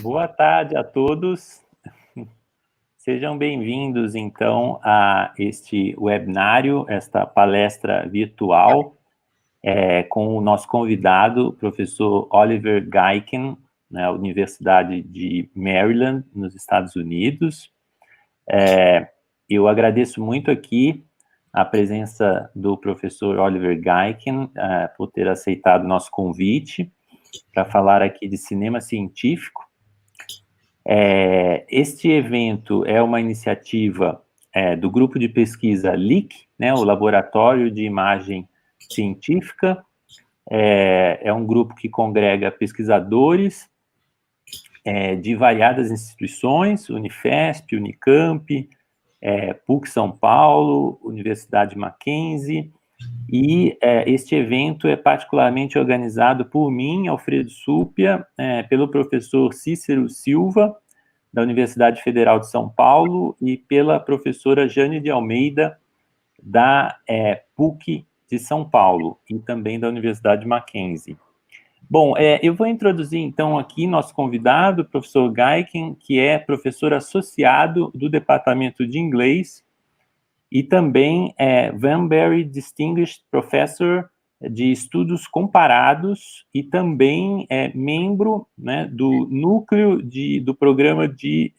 Boa tarde a todos. Sejam bem-vindos, então, a este webinário, esta palestra virtual, com o nosso convidado, o professor Oliver Gaycken, na Universidade de Maryland, nos Estados Unidos. Eu agradeço muito aqui a presença do professor Oliver Gaycken, por ter aceitado o nosso convite para falar aqui de cinema científico. Este evento é uma iniciativa do grupo de pesquisa LIC, né, o Laboratório de Imagem Científica. É um grupo que congrega pesquisadores de variadas instituições, Unifesp, Unicamp, PUC São Paulo, Universidade Mackenzie, e este evento é particularmente organizado por mim, Alfredo Súpia, pelo professor Cícero Silva, da Universidade Federal de São Paulo, e pela professora Jane de Almeida, da PUC de São Paulo, e também da Universidade Mackenzie. Bom, eu vou introduzir, então, aqui nosso convidado, o professor Gaycken, que é professor associado do Departamento de Inglês, e também Vanbury Distinguished Professor de Estudos Comparados, e também membro, né, do núcleo do programa de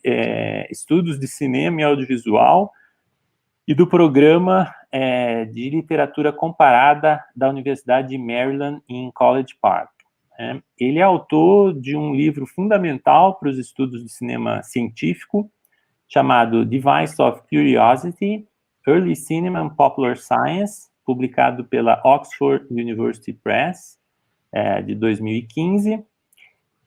Estudos de Cinema e Audiovisual, e do programa de Literatura Comparada da Universidade de Maryland, em College Park. Ele é autor de um livro fundamental para os estudos de cinema científico, chamado Device of Curiosity, Early Cinema and Popular Science, publicado pela Oxford University Press, de 2015,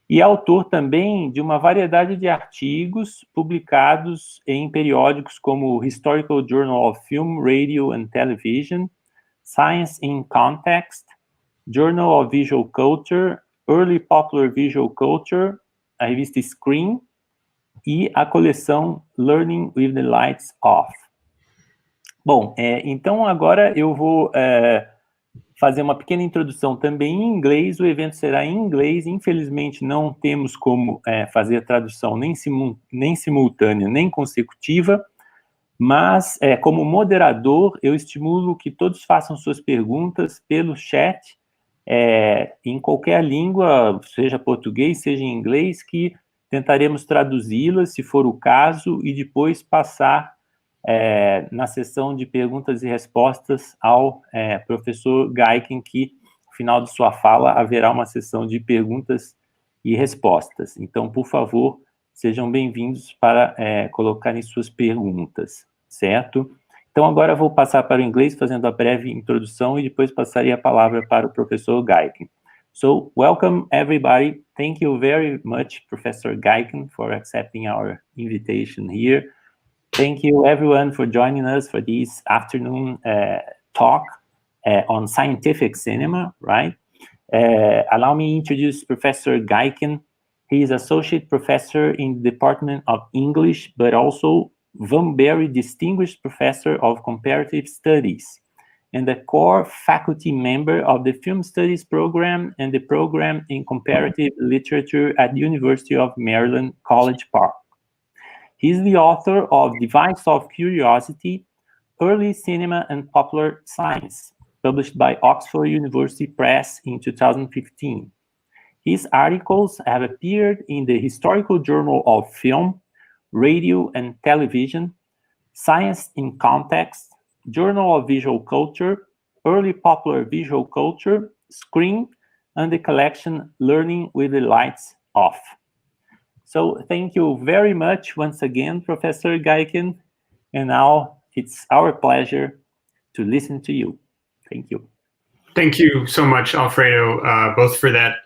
e autor também de uma variedade de artigos publicados em periódicos como Historical Journal of Film, Radio and Television, Science in Context, Journal of Visual Culture, Early Popular Visual Culture, a revista Screen, e a coleção Learning with the Lights Off. Bom, então agora eu vou fazer uma pequena introdução também em inglês. O evento será em inglês. Infelizmente, não temos como fazer a tradução nem simultânea, nem consecutiva, mas, como moderador, eu estimulo que todos façam suas perguntas pelo chat, em qualquer língua, seja português, seja em inglês, que tentaremos traduzi-las, se for o caso, e depois passar na sessão de perguntas e respostas ao professor Gaycken, que, no final de sua fala, haverá uma sessão de perguntas e respostas. Então, por favor, sejam bem-vindos para colocarem suas perguntas, certo? Então, agora vou passar para o inglês, fazendo a breve introdução, e depois passaria a palavra para o professor Gaycken. So, welcome everybody. Thank you very much, Professor Gaycken, for accepting our invitation here. Thank you everyone for joining us for this afternoon talk on scientific cinema, right? Allow me to introduce Professor Gaycken. He is Associate Professor in the Department of English, but also Vanbury Distinguished Professor of Comparative Studies, and a core faculty member of the Film Studies program and the program in Comparative Literature at the University of Maryland, College Park. He is the author of Device of Curiosity, Early Cinema and Popular Science, published by Oxford University Press in 2015. His articles have appeared in the Historical Journal of Film, Radio and Television, Science in Context, Journal of Visual Culture, Early Popular Visual Culture, Screen, and the collection Learning with the Lights Off. So thank you very much once again, Professor Gaycken, and now it's our pleasure to listen to you. Thank you. Thank you so much, Alfredo, both for that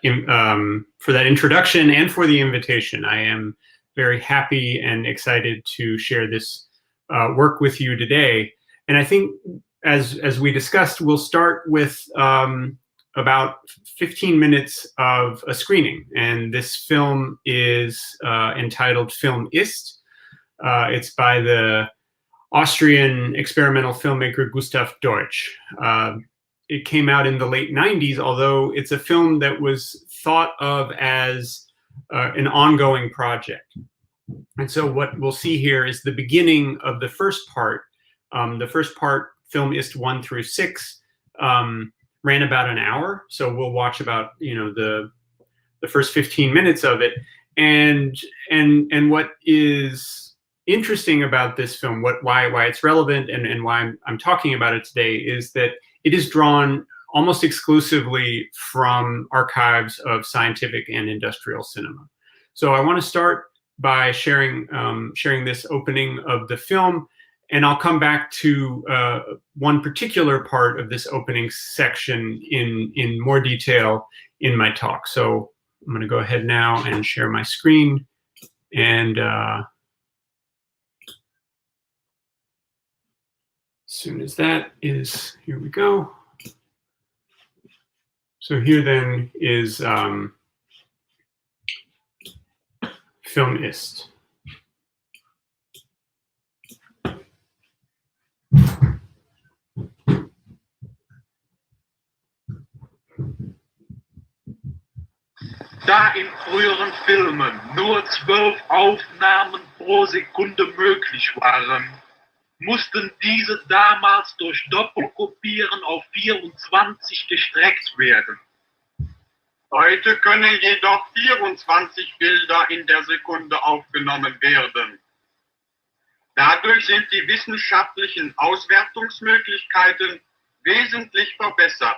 introduction and for the invitation. I am very happy and excited to share this work with you today. And I think, as we discussed, we'll start with about 15 minutes of a screening. And this film is entitled Film ist. It's by the Austrian experimental filmmaker Gustav Deutsch. It came out in the late 90s, although it's a film that was thought of as an ongoing project. And so what we'll see here is the beginning of the first part. The first part, Film Ist 1 through 6, ran about an hour. So we'll watch about, the first 15 minutes of it. And what is interesting about this film, why it's relevant and why I'm talking about it today, is that it is drawn almost exclusively from archives of scientific and industrial cinema. So I want to start by sharing this opening of the film, and I'll come back to one particular part of this opening section in more detail in my talk. So I'm going to go ahead now and share my screen, and as soon as that is, here we go. So here then is Film Ist. Da in früheren Filmen nur 12 Aufnahmen pro Sekunde möglich waren, mussten diese damals durch Doppelkopieren auf 24 gestreckt werden. Heute können jedoch 24 Bilder in der Sekunde aufgenommen werden. Dadurch sind die wissenschaftlichen Auswertungsmöglichkeiten wesentlich verbessert.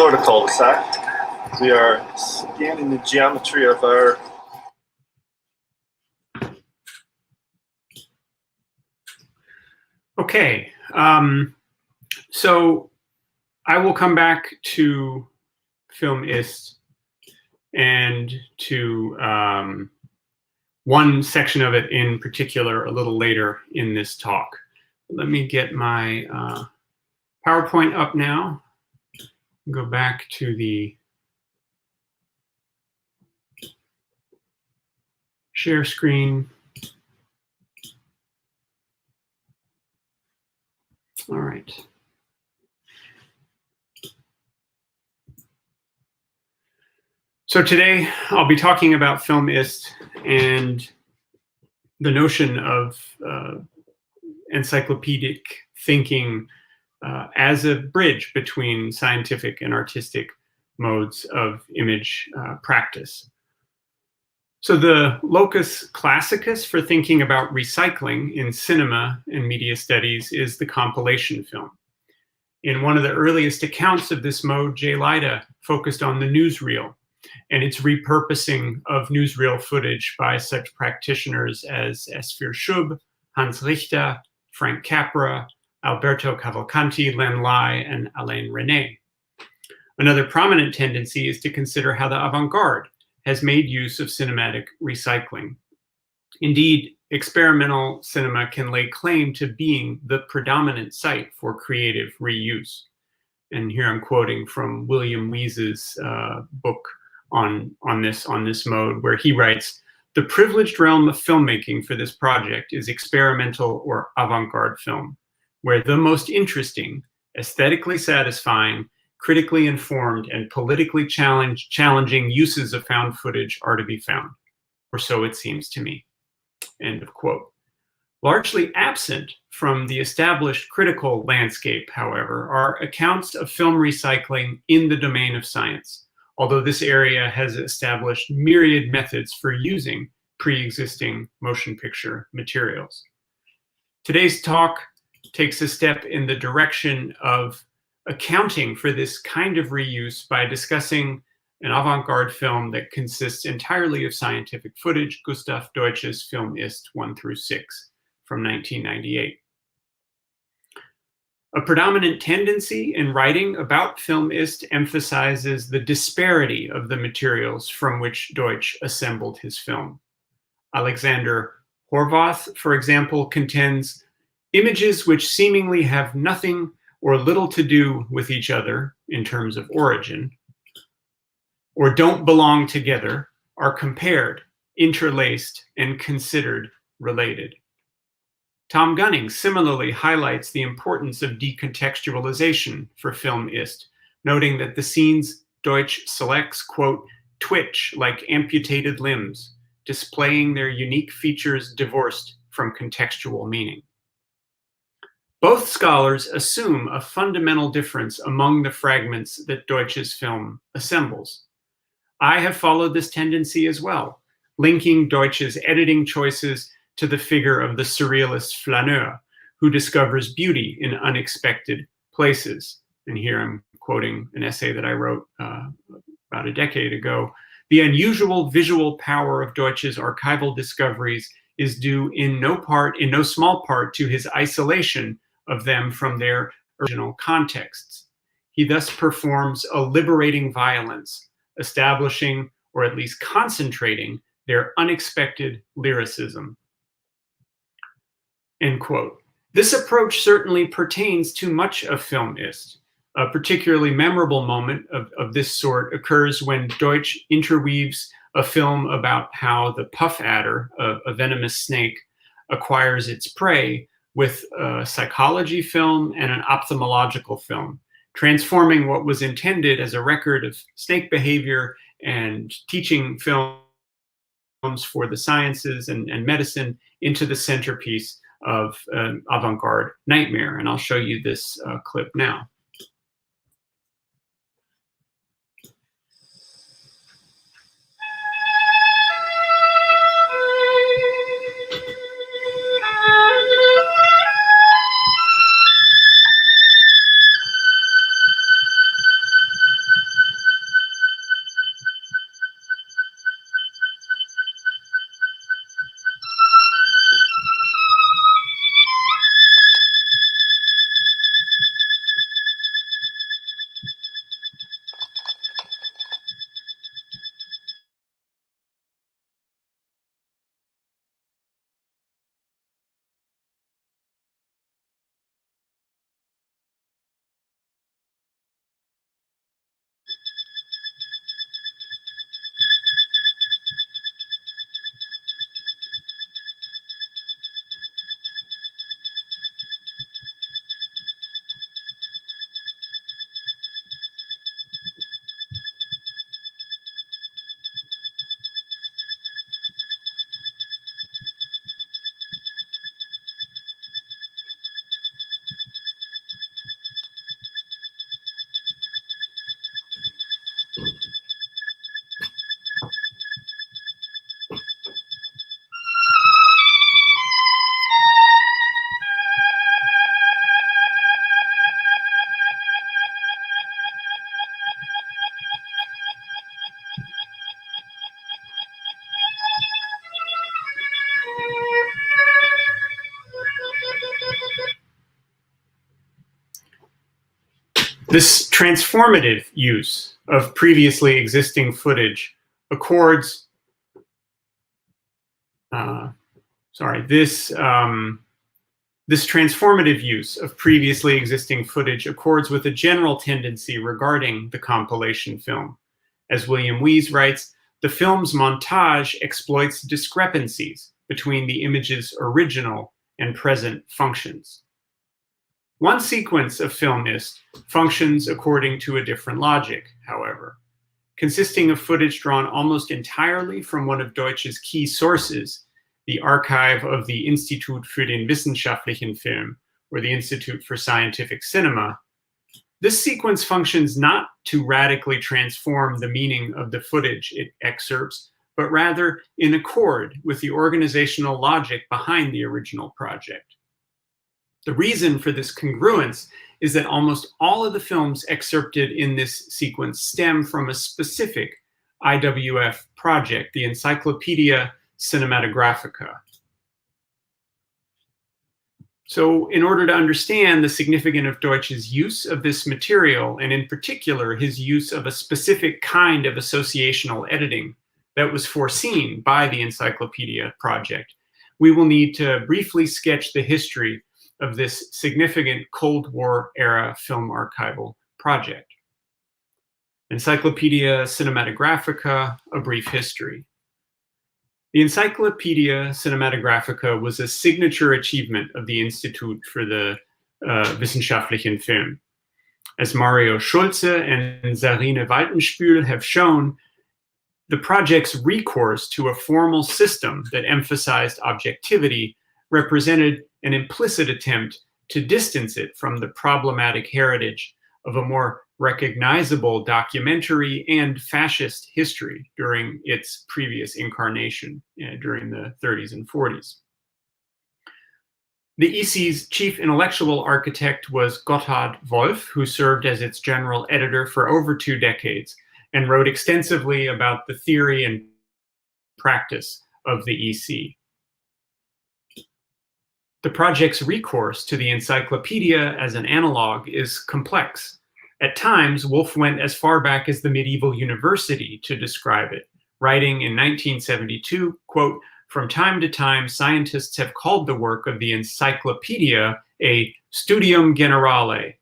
Florida cul-de-sac. We are scanning the geometry of our Okay, so I will come back to Film Ist and to one section of it in particular a little later in this talk. Let me get my PowerPoint up now. Go back to the share screen. All right. So today I'll be talking about Film Ist and the notion of encyclopedic thinking as a bridge between scientific and artistic modes of image practice. So the locus classicus for thinking about recycling in cinema and media studies is the compilation film. In one of the earliest accounts of this mode, J. Leida focused on the newsreel and its repurposing of newsreel footage by such practitioners as Esfir Schub, Hans Richter, Frank Capra, Alberto Cavalcanti, Len Lai, and Alain René. Another prominent tendency is to consider how the avant-garde has made use of cinematic recycling. Indeed, experimental cinema can lay claim to being the predominant site for creative reuse. And here I'm quoting from William Weese's book on this mode, where he writes, "The privileged realm of filmmaking for this project is experimental or avant-garde film, where the most interesting, aesthetically satisfying, critically informed, and politically challenging uses of found footage are to be found, or so it seems to me." End of quote. Largely absent from the established critical landscape, however, are accounts of film recycling in the domain of science, although this area has established myriad methods for using pre-existing motion picture materials. Today's talk takes a step in the direction of accounting for this kind of reuse by discussing an avant-garde film that consists entirely of scientific footage, Gustav Deutsch's Film Ist 1 through 6 from 1998. A predominant tendency in writing about Film Ist emphasizes the disparity of the materials from which Deutsch assembled his film. Alexander Horvath, for example, contends images which seemingly have nothing or little to do with each other in terms of origin, or don't belong together, are compared, interlaced, and considered related. Tom Gunning similarly highlights the importance of decontextualization for Film Ist, noting that the scenes Deutsch selects, quote, twitch like amputated limbs, displaying their unique features divorced from contextual meaning. Both scholars assume a fundamental difference among the fragments that Deutsch's film assembles. I have followed this tendency as well, linking Deutsch's editing choices to the figure of the surrealist flaneur, who discovers beauty in unexpected places. And here I'm quoting an essay that I wrote about a decade ago. The unusual visual power of Deutsch's archival discoveries is due in no small part to his isolation of them from their original contexts. He thus performs a liberating violence, establishing or at least concentrating their unexpected lyricism. End quote. This approach certainly pertains to much of Film Ist. A particularly memorable moment of this sort occurs when Deutsch interweaves a film about how the puff adder, a venomous snake, acquires its prey with a psychology film and an ophthalmological film, transforming what was intended as a record of snake behavior and teaching films for the sciences and medicine into the centerpiece of an avant-garde nightmare. And I'll show you this clip now. This transformative use of previously existing footage accords, this transformative use of previously existing footage accords with a general tendency regarding the compilation film. As William Wiese writes, the film's montage exploits discrepancies between the image's original and present functions. One sequence of film ist functions according to a different logic, however, consisting of footage drawn almost entirely from one of Deutsch's key sources, the archive of the Institut für den Wissenschaftlichen Film, or the Institute for Scientific Cinema. This sequence functions not to radically transform the meaning of the footage it excerpts, but rather in accord with the organizational logic behind the original project. The reason for this congruence is that almost all of the films excerpted in this sequence stem from a specific IWF project, the Encyclopaedia Cinematographica. So in order to understand the significance of Deutsch's use of this material, and in particular his use of a specific kind of associational editing that was foreseen by the Encyclopedia project, we will need to briefly sketch the history of this significant Cold War era film archival project. Encyclopaedia Cinematographica, a brief history. The Encyclopaedia Cinematographica was a signature achievement of the Institut für the Wissenschaftlichen Film. As Mario Schulze and Sarine Waltenspühl have shown, the project's recourse to a formal system that emphasized objectivity represented an implicit attempt to distance it from the problematic heritage of a more recognizable documentary and fascist history during its previous incarnation during the 30s and 40s. The EC's chief intellectual architect was Gotthard Wolff, who served as its general editor for over 2 decades and wrote extensively about the theory and practice of the EC. The project's recourse to the encyclopedia as an analog is complex. At times, Wolff went as far back as the medieval university to describe it, writing in 1972, quote, "From time to time, scientists have called the work of the encyclopedia a studium generale,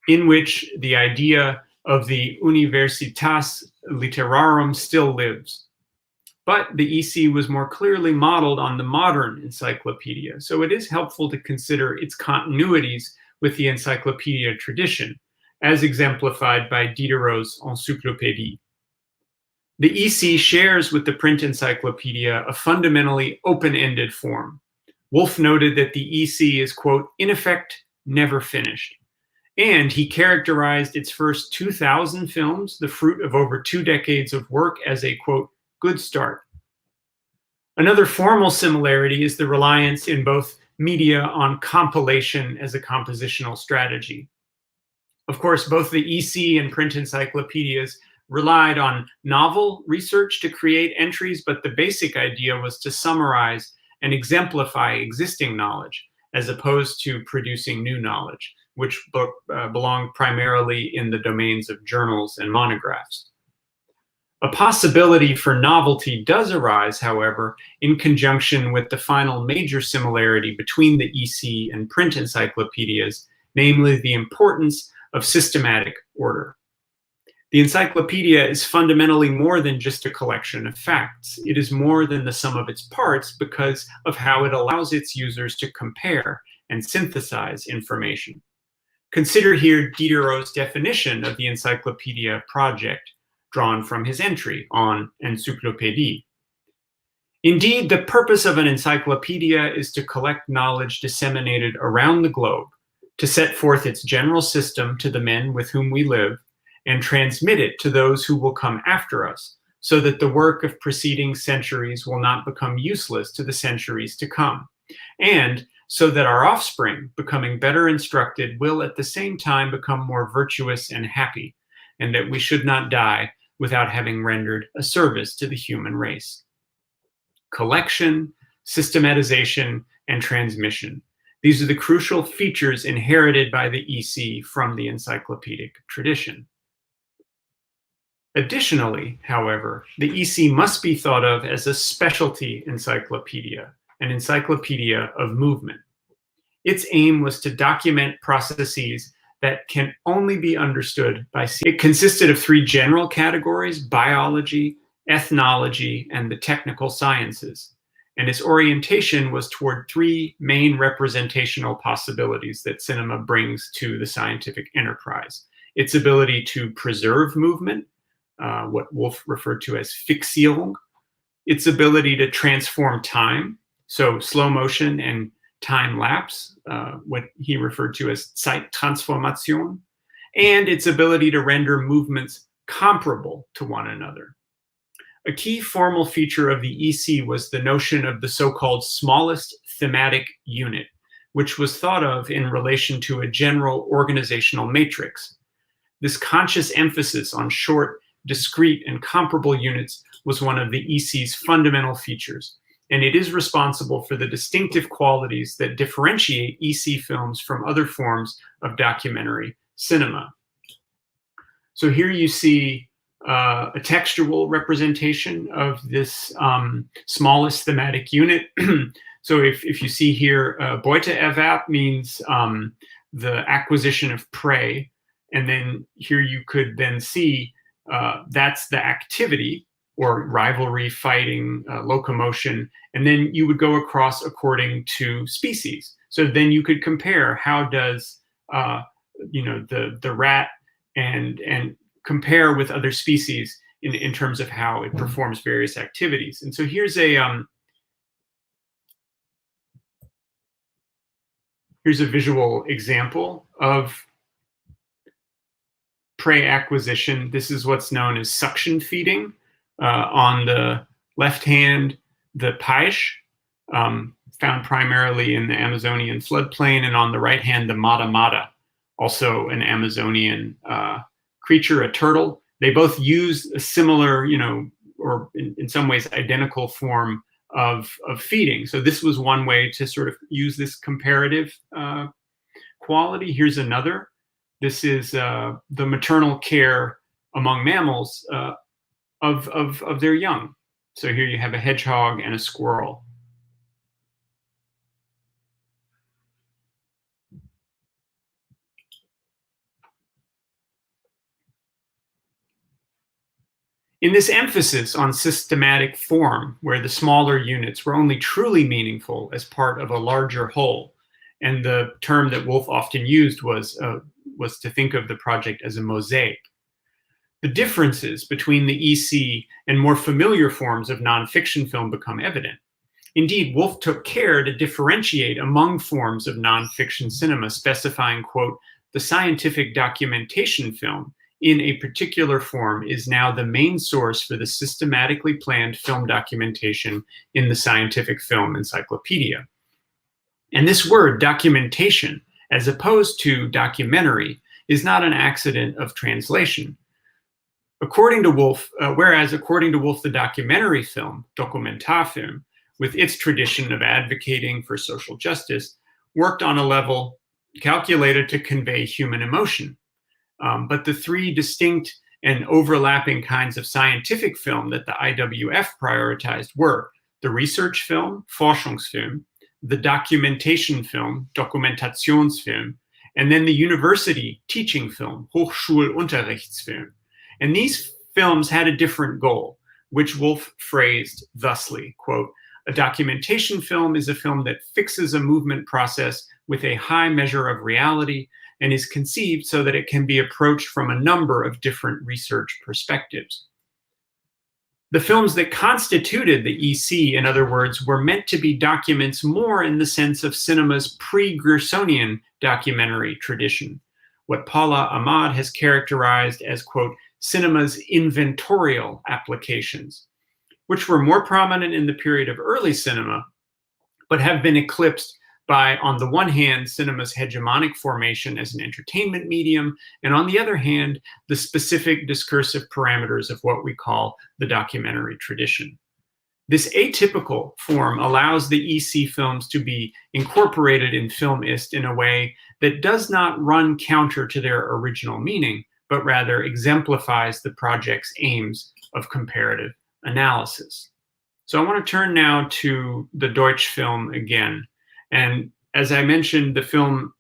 in which the idea of the universitas literarum still lives." But the EC was more clearly modeled on the modern encyclopedia, so it is helpful to consider its continuities with the encyclopedia tradition, as exemplified by Diderot's Encyclopédie. The EC shares with the print encyclopedia a fundamentally open-ended form. Wolff noted that the EC is, quote, "in effect, never finished." And he characterized its first 2,000 films, the fruit of over 2 decades of work, as a, quote, "good start." Another formal similarity is the reliance in both media on compilation as a compositional strategy. Of course, both the EC and print encyclopedias relied on novel research to create entries, but the basic idea was to summarize and exemplify existing knowledge, as opposed to producing new knowledge, which belonged primarily in the domains of journals and monographs. A possibility for novelty does arise, however, in conjunction with the final major similarity between the EC and print encyclopedias, namely the importance of systematic order. The encyclopedia is fundamentally more than just a collection of facts. It is more than the sum of its parts because of how it allows its users to compare and synthesize information. Consider here Diderot's definition of the encyclopedia project, drawn from his entry on Encyclopédie. Indeed, the purpose of an encyclopedia is to collect knowledge disseminated around the globe, to set forth its general system to the men with whom we live, and transmit it to those who will come after us, so that the work of preceding centuries will not become useless to the centuries to come, and so that our offspring, becoming better instructed, will at the same time become more virtuous and happy, and that we should not die without having rendered a service to the human race. Collection, systematization, and transmission. These are the crucial features inherited by the EC from the encyclopedic tradition. Additionally, however, the EC must be thought of as a specialty encyclopedia, an encyclopedia of movement. Its aim was to document processes that can only be understood by It consisted of three general categories: biology, ethnology, and the technical sciences. And its orientation was toward three main representational possibilities that cinema brings to the scientific enterprise: its ability to preserve movement, what Wolf referred to as Fixierung, its ability to transform time, so slow motion and time lapse, what he referred to as Zeittransformation, and its ability to render movements comparable to one another. A key formal feature of the EC was the notion of the so-called smallest thematic unit, which was thought of in relation to a general organizational matrix. This conscious emphasis on short, discrete, and comparable units was one of the EC's fundamental features, and it is responsible for the distinctive qualities that differentiate EC films from other forms of documentary cinema. So here you see a textual representation of this smallest thematic unit. So if you see here, Beuteerwerb means the acquisition of prey, and then here you could then see that's the activity, or rivalry, fighting, locomotion, and then you would go across according to species. So then you could compare how does the rat and compare with other species in terms of how it performs various activities. And so here's a visual example of prey acquisition. This is what's known as suction feeding. On the left hand, the peixe, found primarily in the Amazonian floodplain, and on the right hand, the mata-mata, also an Amazonian creature, a turtle. They both use a similar, or in some ways identical form of feeding. So this was one way to sort of use this comparative quality. Here's another. This is the maternal care among mammals of their young. So here you have a hedgehog and a squirrel. In this emphasis on systematic form, where the smaller units were only truly meaningful as part of a larger whole, and the term that Wolf often used was to think of the project as a mosaic. The differences between the EC and more familiar forms of nonfiction film become evident. Indeed, Wolf took care to differentiate among forms of nonfiction cinema, specifying, quote, "The scientific documentation film in a particular form is now the main source for the systematically planned film documentation in the scientific film encyclopedia." And this word, documentation, as opposed to documentary, is not an accident of translation. According to Wolf, whereas according to Wolf, the documentary film, Dokumentarfilm, with its tradition of advocating for social justice, worked on a level calculated to convey human emotion. But the three distinct and overlapping kinds of scientific film that the IWF prioritized were the research film, Forschungsfilm, the documentation film, Dokumentationsfilm, and then the university teaching film, Hochschulunterrichtsfilm. And these films had a different goal, which Wolf phrased thusly, quote, "A documentation film is a film that fixes a movement process with a high measure of reality and is conceived so that it can be approached from a number of different research perspectives." The films that constituted the EC, in other words, were meant to be documents more in the sense of cinema's pre-Gersonian documentary tradition, what Paula Ahmad has characterized as, quote, "cinema's inventorial applications," which were more prominent in the period of early cinema, but have been eclipsed by, on the one hand, cinema's hegemonic formation as an entertainment medium, and on the other hand, the specific discursive parameters of what we call the documentary tradition. This atypical form allows the EC films to be incorporated in FilmIst in a way that does not run counter to their original meaning, but rather exemplifies the project's aims of comparative analysis. So I want to turn now to the Deutsch film again. And as I mentioned, the film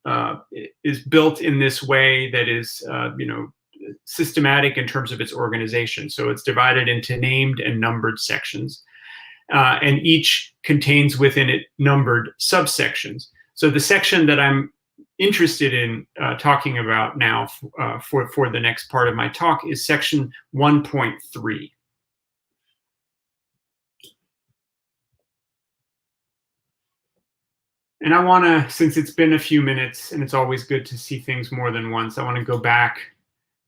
is built in this way that is, systematic in terms of its organization. So it's divided into named and numbered sections, and each contains within it numbered subsections. So the section that I'm interested in talking about now for the next part of my talk is section 1.3. And I want to, since it's been a few minutes and it's always good to see things more than once, I want to go back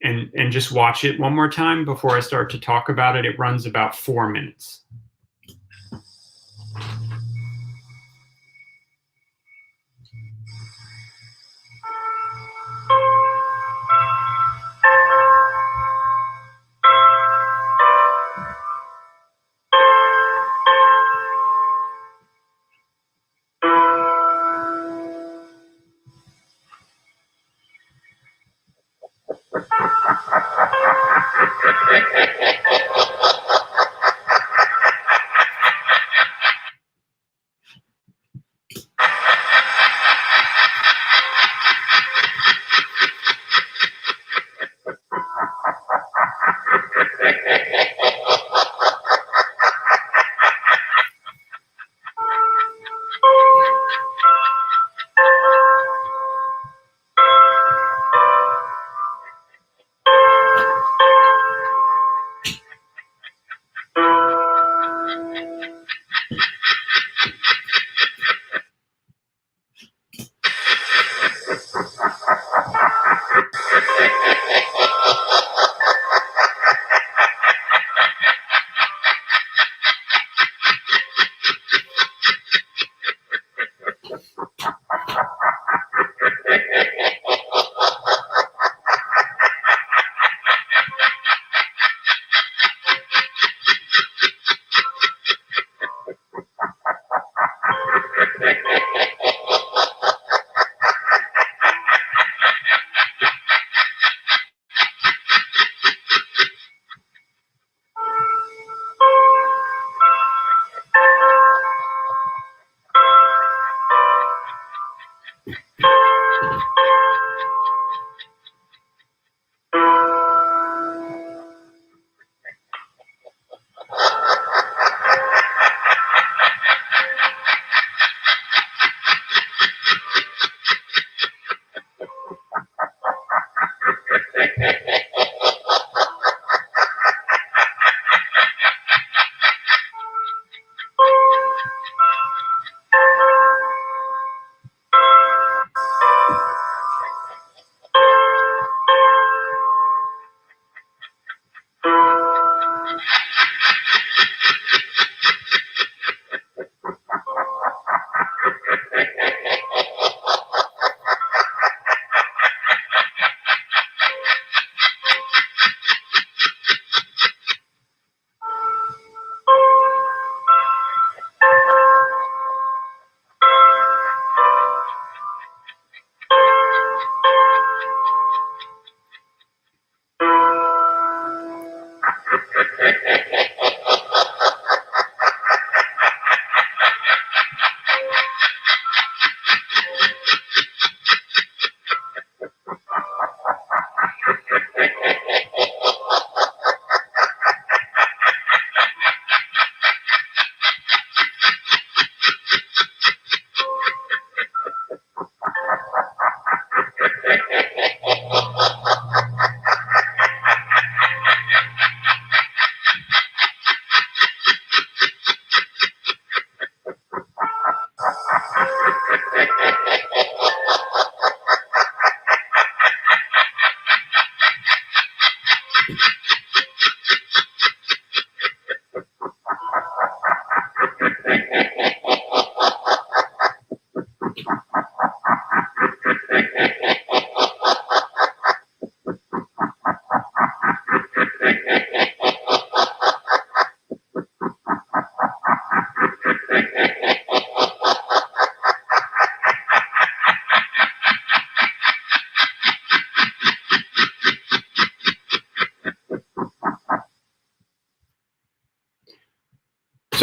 and just watch it one more time before I start to talk about it. It runs about 4 minutes.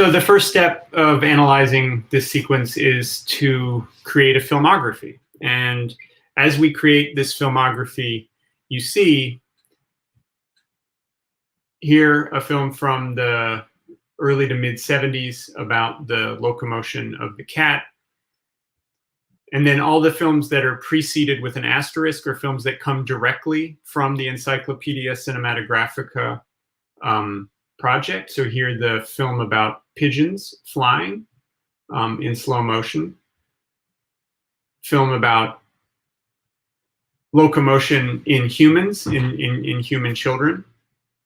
So the first step of analyzing this sequence is to create a filmography. And as we create this filmography, you see here a film from the early to mid 70s about the locomotion of the cat. And then all the films that are preceded with an asterisk are films that come directly from the Encyclopaedia Cinematographica project. So here the film about pigeons flying in slow motion. Film about locomotion in humans, in human children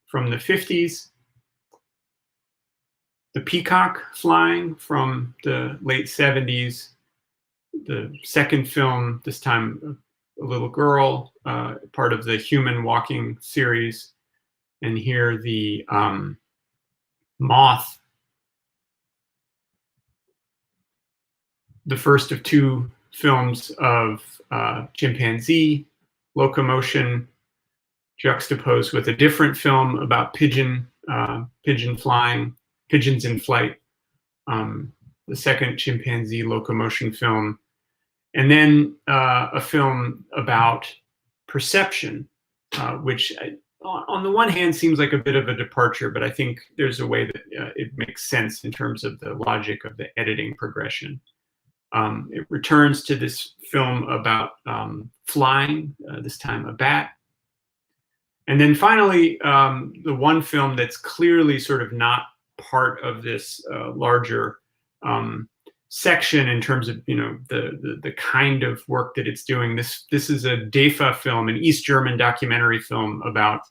from the 50s. The peacock flying from the late 70s. The second film, this time a little girl, part of the human walking series. And here the moth, the first of two films of chimpanzee locomotion juxtaposed with a different film about pigeon flying, pigeons in flight, the second chimpanzee locomotion film, and then a film about perception, which on the one hand seems like a bit of a departure, but I think there's a way that it makes sense in terms of the logic of the editing progression. It returns to this film about flying, this time a bat. And then finally, the one film that's clearly sort of not part of this larger section in terms of, you know, the kind of work that it's doing. This is a DEFA film, an East German documentary film about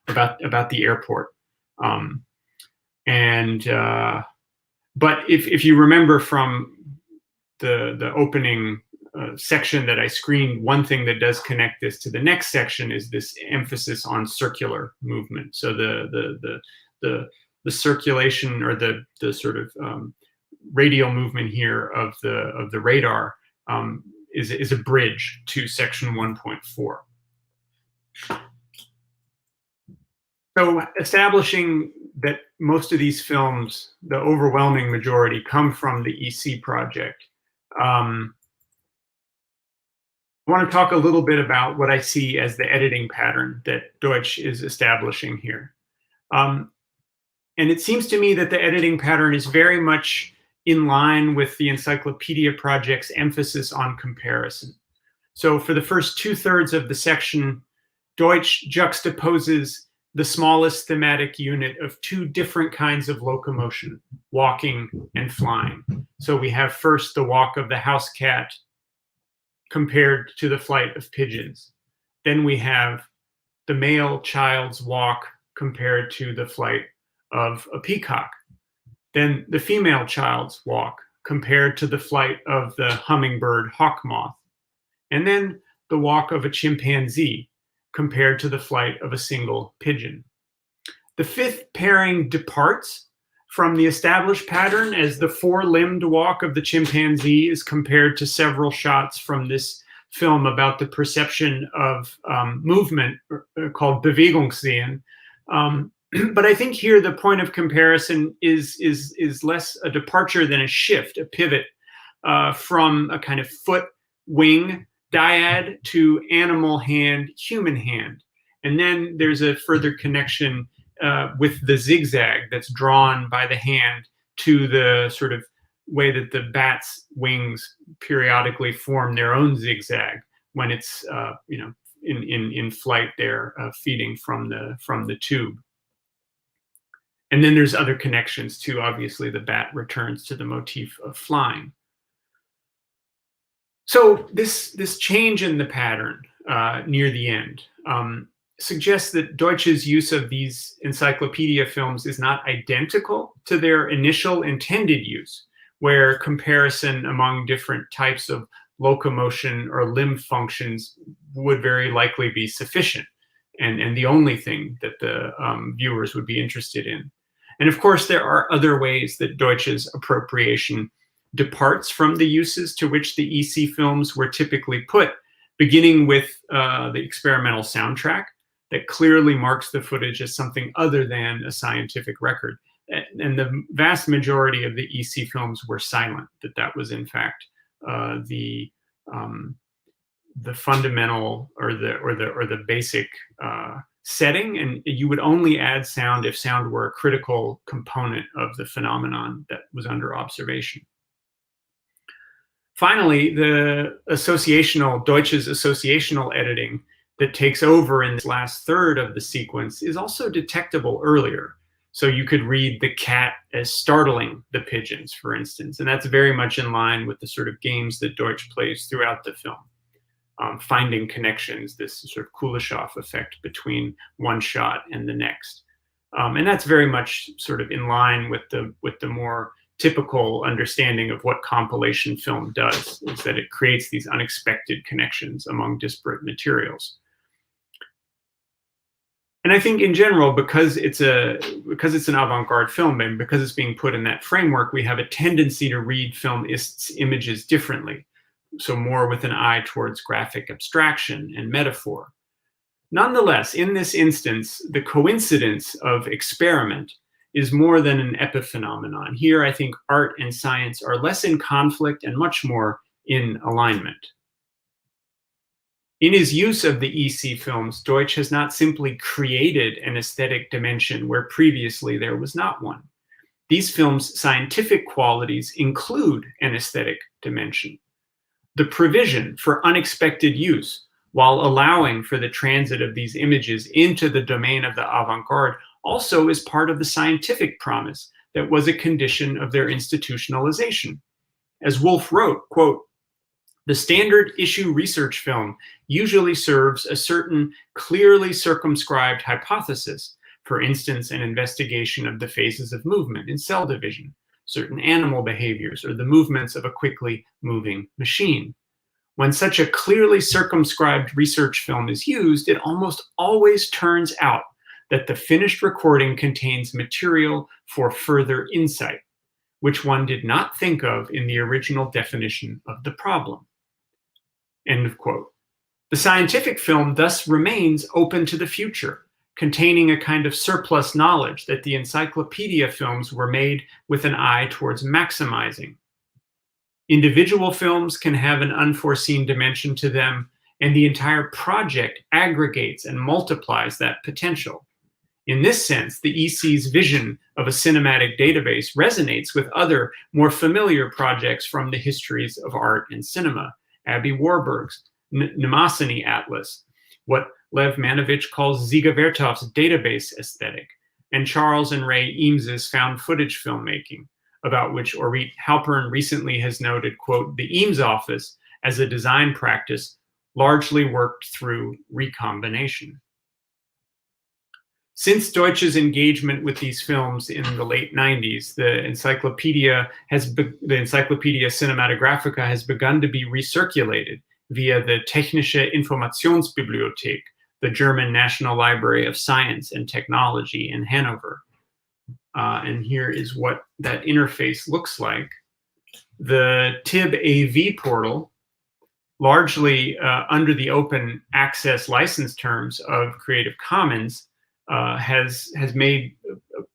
the airport. But if you remember from the opening section that I screened, one thing that does connect this to the next section is this emphasis on circular movement. So the circulation, or the sort of radial movement here of the radar is a bridge to section 1.4. So establishing that most of these films, the overwhelming majority, come from the EC project. I want to talk a little bit about what I see as the editing pattern that Deutsch is establishing here. And it seems to me that the editing pattern is very much in line with the Encyclopedia project's emphasis on comparison. So for the first 2/3 of the section, Deutsch juxtaposes the smallest thematic unit of two different kinds of locomotion, walking and flying. So we have first the walk of the house cat compared to the flight of pigeons. Then we have the male child's walk compared to the flight of a peacock. Then the female child's walk compared to the flight of the hummingbird hawk moth. And then the walk of a chimpanzee compared to the flight of a single pigeon. The fifth pairing departs from the established pattern as the four-limbed walk of the chimpanzee is compared to several shots from this film about the perception of movement called Bewegungssehen. But I think here the point of comparison is less a departure than a shift, a pivot from a kind of foot-wing dyad to animal hand, human hand. And then there's a further connection with the zigzag that's drawn by the hand to the sort of way that the bat's wings periodically form their own zigzag when it's in flight there, feeding from the tube. And then there's other connections too. Obviously, the bat returns to the motif of flying. So this change in the pattern near the end suggests that Deutsch's use of these encyclopedia films is not identical to their initial intended use, where comparison among different types of locomotion or limb functions would very likely be sufficient and the only thing that the viewers would be interested in. And of course, there are other ways that Deutsch's appropriation departs from the uses to which the EC films were typically put, beginning with the experimental soundtrack that clearly marks the footage as something other than a scientific record. and the vast majority of the EC films were silent. That was in fact the fundamental or the basic setting, and you would only add sound if sound were a critical component of the phenomenon that was under observation. Finally, Deutsch's associational editing that takes over in this last third of the sequence is also detectable earlier. So you could read the cat as startling the pigeons, for instance, and that's very much in line with the sort of games that Deutsch plays throughout the film, finding connections, this sort of Kuleshov effect between one shot and the next. And that's very much sort of in line with the more typical understanding of what compilation film does, is that it creates these unexpected connections among disparate materials. And I think in general, because it's an avant-garde film and because it's being put in that framework, we have a tendency to read filmist's images differently. So more with an eye towards graphic abstraction and metaphor. Nonetheless, in this instance, the coincidence of experiment is more than an epiphenomenon. Here, I think art and science are less in conflict and much more in alignment. In his use of the EC films, Deutsch has not simply created an aesthetic dimension where previously there was not one. These films' scientific qualities include an aesthetic dimension. The provision for unexpected use, while allowing for the transit of these images into the domain of the avant-garde, also is part of the scientific promise that was a condition of their institutionalization. As Wolf wrote, quote, "The standard issue research film usually serves a certain clearly circumscribed hypothesis, for instance, an investigation of the phases of movement in cell division, certain animal behaviors, or the movements of a quickly moving machine. When such a clearly circumscribed research film is used, it almost always turns out that the finished recording contains material for further insight, which one did not think of in the original definition of the problem." End of quote. The scientific film thus remains open to the future, containing a kind of surplus knowledge that the encyclopedia films were made with an eye towards maximizing. Individual films can have an unforeseen dimension to them, and the entire project aggregates and multiplies that potential. In this sense, the EC's vision of a cinematic database resonates with other, more familiar projects from the histories of art and cinema. Abby Warburg's Mnemosyne Atlas, what Lev Manovich calls Ziga Vertov's database aesthetic, and Charles and Ray Eames's found footage filmmaking, about which Orit Halpern recently has noted, quote, "The Eames office as a design practice largely worked through recombination." Since Deutsch's engagement with these films in the late 90s, the Encyclopedia Cinematographica has begun to be recirculated via the Technische Informationsbibliothek, the German National Library of Science and Technology in Hanover. And here is what that interface looks like. The TIB AV portal, largely under the open access license terms of Creative Commons, has made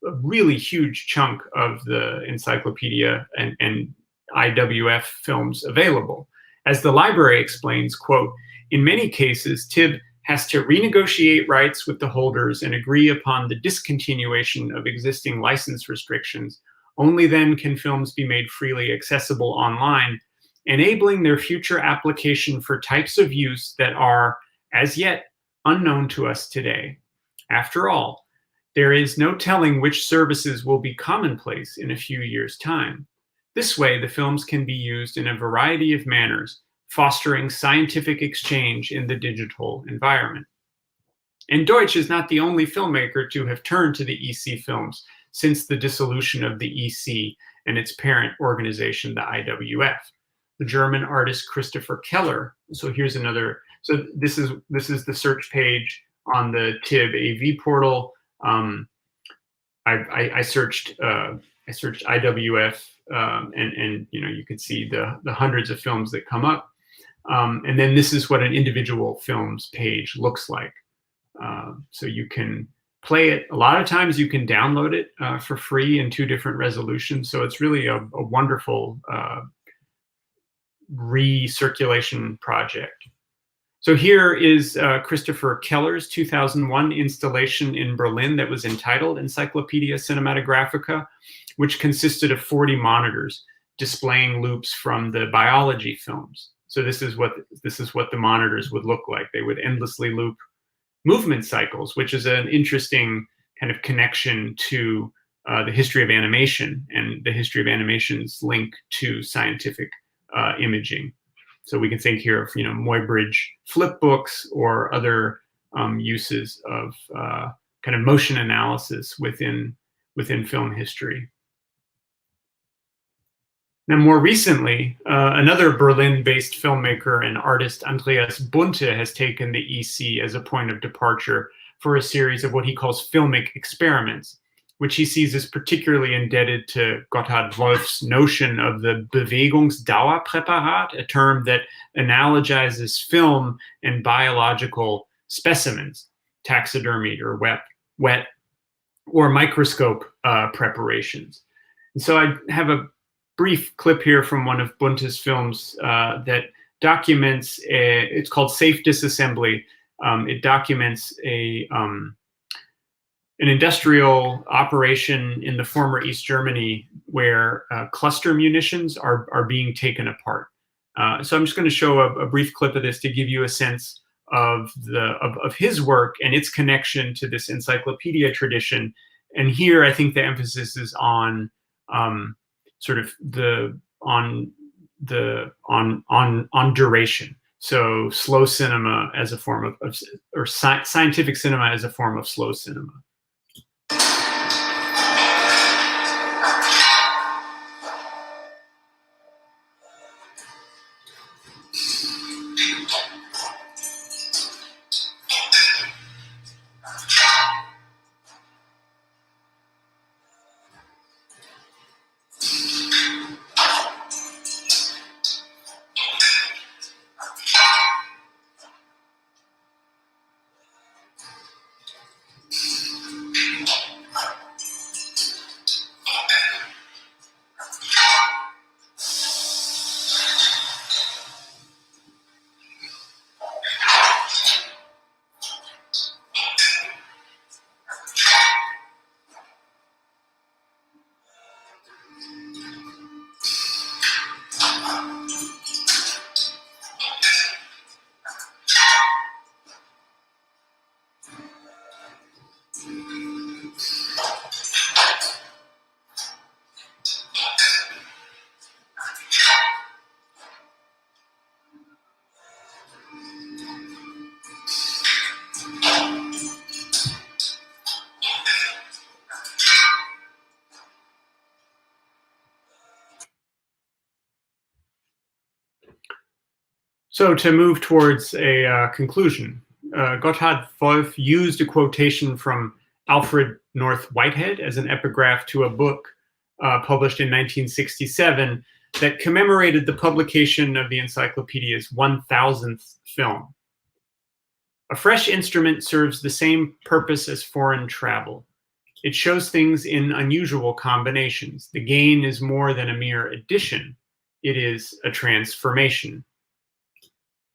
a really huge chunk of the encyclopedia and IWF films available. As the library explains, quote, "In many cases, TIB has to renegotiate rights with the holders and agree upon the discontinuation of existing license restrictions. Only then can films be made freely accessible online, enabling their future application for types of use that are, as yet, unknown to us today. After all, there is no telling which services will be commonplace in a few years' time. This way, the films can be used in a variety of manners, fostering scientific exchange in the digital environment." And Deutsch is not the only filmmaker to have turned to the EC films since the dissolution of the EC and its parent organization, the IWF. The German artist Christopher Keller. So here's another. So this is the search page on the TIB AV portal. I searched IWF, and you can see the hundreds of films that come up. And then this is what an individual film's page looks like. So you can play it. A lot of times you can download it for free in 2 different resolutions. So it's really a wonderful recirculation project. So here is Christopher Keller's 2001 installation in Berlin that was entitled Encyclopaedia Cinematographica, which consisted of 40 monitors displaying loops from the biology films. So this is what the monitors would look like. They would endlessly loop movement cycles, which is an interesting kind of connection to the history of animation and the history of animation's link to scientific imaging. So we can think here of, Muybridge flip books or other uses of kind of motion analysis within film history. Now, more recently, another Berlin-based filmmaker and artist, Andreas Bunte, has taken the EC as a point of departure for a series of what he calls filmic experiments, which he sees as particularly indebted to Gotthard Wolff's notion of the Bewegungsdauerpräparat, a term that analogizes film and biological specimens, taxidermied or wet or microscope preparations. And so I have a brief clip here from one of Bunte's films that documents, it's called Safe Disassembly. It documents an industrial operation in the former East Germany where cluster munitions are being taken apart. So I'm just going to show a brief clip of this to give you a sense of his work and its connection to this encyclopedia tradition. And here I think the emphasis is on on duration. So slow cinema as a form or scientific cinema as a form of slow cinema. So to move towards a conclusion, Gotthard Wolff used a quotation from Alfred North Whitehead as an epigraph to a book published in 1967 that commemorated the publication of the encyclopedia's 1000th film. A fresh instrument serves the same purpose as foreign travel. It shows things in unusual combinations. The gain is more than a mere addition. It is a transformation.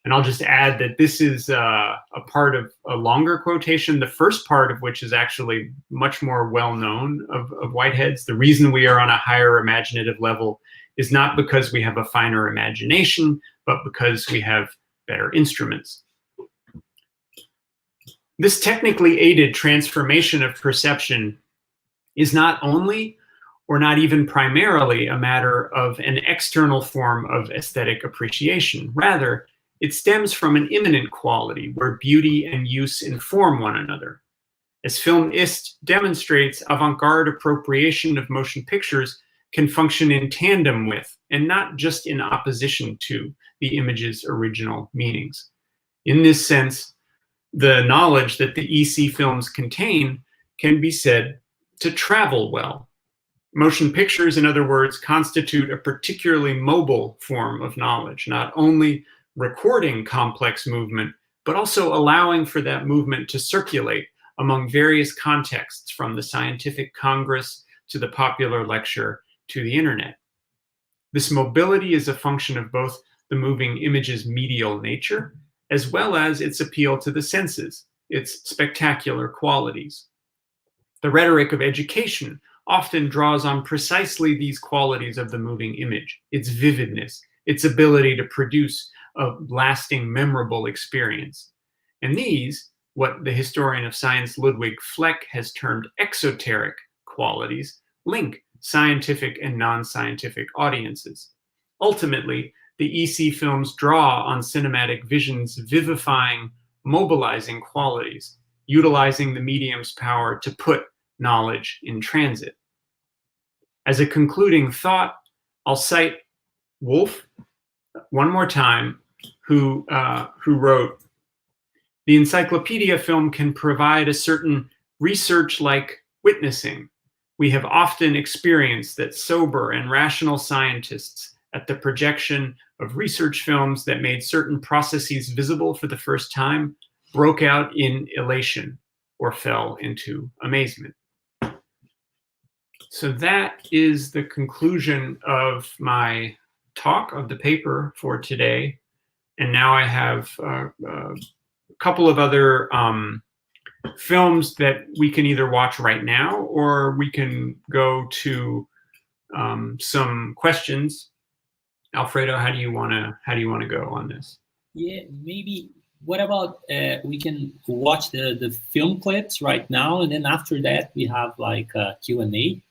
And I'll just add that this is a part of a longer quotation, the first part of which is actually much more well-known of Whitehead's. The reason we are on a higher imaginative level is not because we have a finer imagination, but because we have better instruments. This technically aided transformation of perception is not only, or not even primarily, a matter of an external form of aesthetic appreciation. Rather, it stems from an immanent quality where beauty and use inform one another. As Film Ist demonstrates, avant-garde appropriation of motion pictures can function in tandem with, and not just in opposition to, the image's original meanings. In this sense, the knowledge that the EC films contain can be said to travel well. Motion pictures, in other words, constitute a particularly mobile form of knowledge, not only recording complex movement, but also allowing for that movement to circulate among various contexts, from the scientific congress to the popular lecture to the internet. This mobility is a function of both the moving image's medial nature, as well as its appeal to the senses, its spectacular qualities. The rhetoric of education often draws on precisely these qualities of the moving image, its vividness, its ability to produce a lasting, memorable experience. And these, what the historian of science Ludwig Fleck has termed exoteric qualities, link scientific and non-scientific audiences. Ultimately, the EC films draw on cinematic vision's vivifying, mobilizing qualities, utilizing the medium's power to put knowledge in transit. As a concluding thought, I'll cite Wolf one more time, who wrote, "The encyclopedia film can provide a certain research-like witnessing. We have often experienced that sober and rational scientists, at the projection of research films that made certain processes visible for the first time, broke out in elation or fell into amazement." So that is the conclusion of my talk, of the paper for today. And now I have a couple of other films that we can either watch right now, or we can go to some questions. Alfredo, how do you want to go on this? Yeah, maybe. What about we can watch the film clips right now, and then after that we have like a Q&A.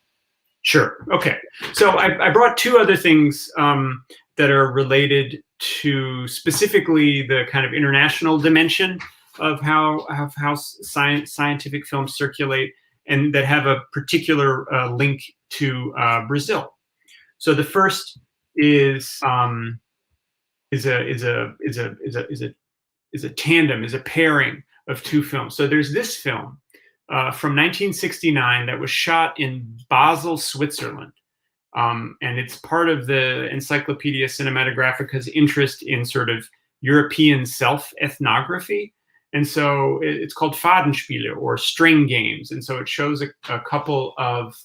Sure. Okay. So I brought two other things that are related to specifically the kind of international dimension of how scientific films circulate, and that have a particular link to Brazil. So the first is a tandem, is a pairing of two films. So there's this film from 1969 that was shot in Basel, Switzerland. And it's part of the Encyclopaedia Cinematographica's interest in sort of European self-ethnography. And so it's called Fadenspiele, or string games. And so it shows a couple of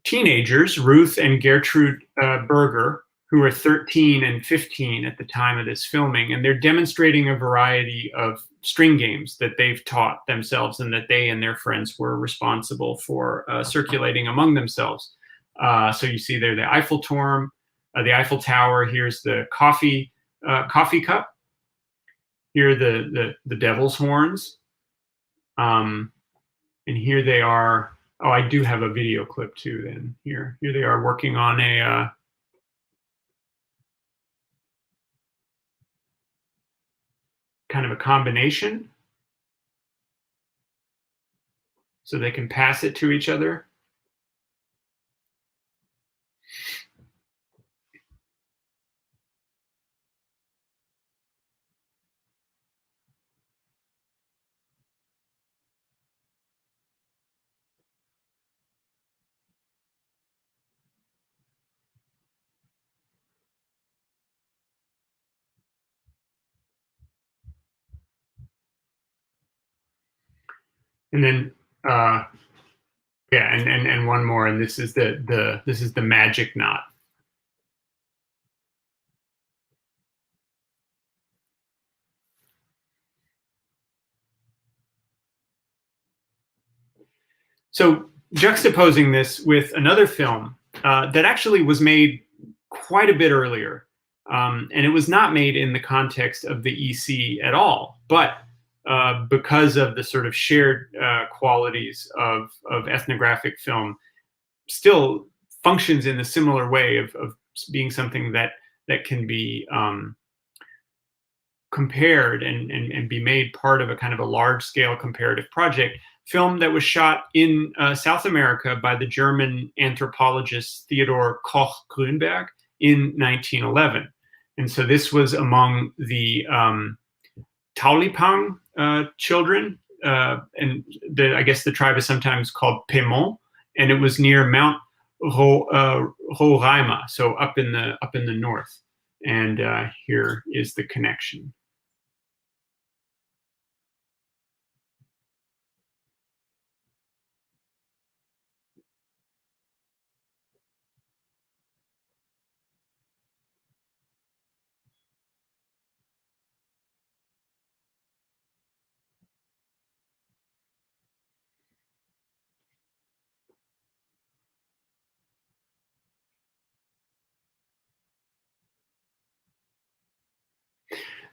teenagers, Ruth and Gertrude Berger, who are 13 and 15 at the time of this filming, and they're demonstrating a variety of string games that they've taught themselves and that they and their friends were responsible for circulating among themselves. So you see there the Eiffel Tower, here's the coffee cup, here are the devil's horns, and here they are. Oh, I do have a video clip too then. Here they are working on a kind of a combination, so they can pass it to each other. And then, and one more, and this is the magic knot. So juxtaposing this with another film that actually was made quite a bit earlier, and it was not made in the context of the EC at all, but because of the sort of shared qualities of ethnographic film, still functions in a similar way of being something that can be compared and be made part of a kind of a large-scale comparative project. Film that was shot in South America by the German anthropologist Theodor Koch-Grünberg in 1911. And so this was among the Taulipang children, and I guess the tribe is sometimes called Pemon, and it was near Mount Roraima, so up in the north. And here is the connection.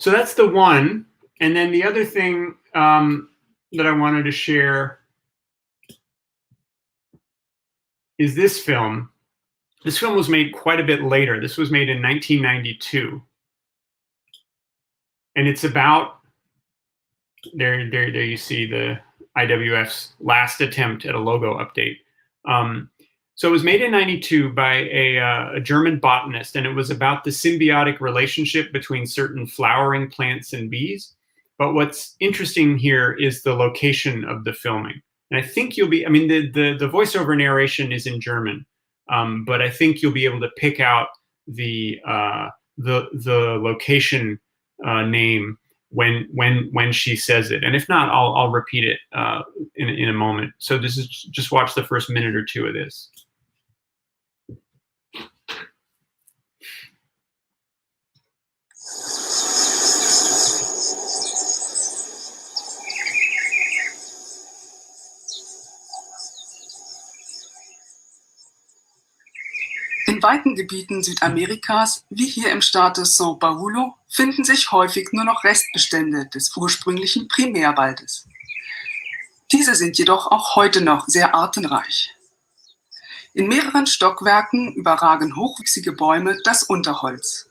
So that's the one. And then the other thing that I wanted to share is this film. This film was made quite a bit later. This was made in 1992. And it's about, there you see the IWF's last attempt at a logo update. So it was made in 92 by a German botanist, and it was about the symbiotic relationship between certain flowering plants and bees. But what's interesting here is the location of the filming. And I think you'll be, I mean, the voiceover narration is in German, but I think you'll be able to pick out the location name when she says it. And if not, I'll repeat it in a moment. So this is, just watch the first minute or two of this. In weiten Gebieten Südamerikas, wie hier im Staate São Paulo, finden sich häufig nur noch Restbestände des ursprünglichen Primärwaldes. Diese sind jedoch auch heute noch sehr artenreich. In mehreren Stockwerken überragen hochwüchsige Bäume das Unterholz.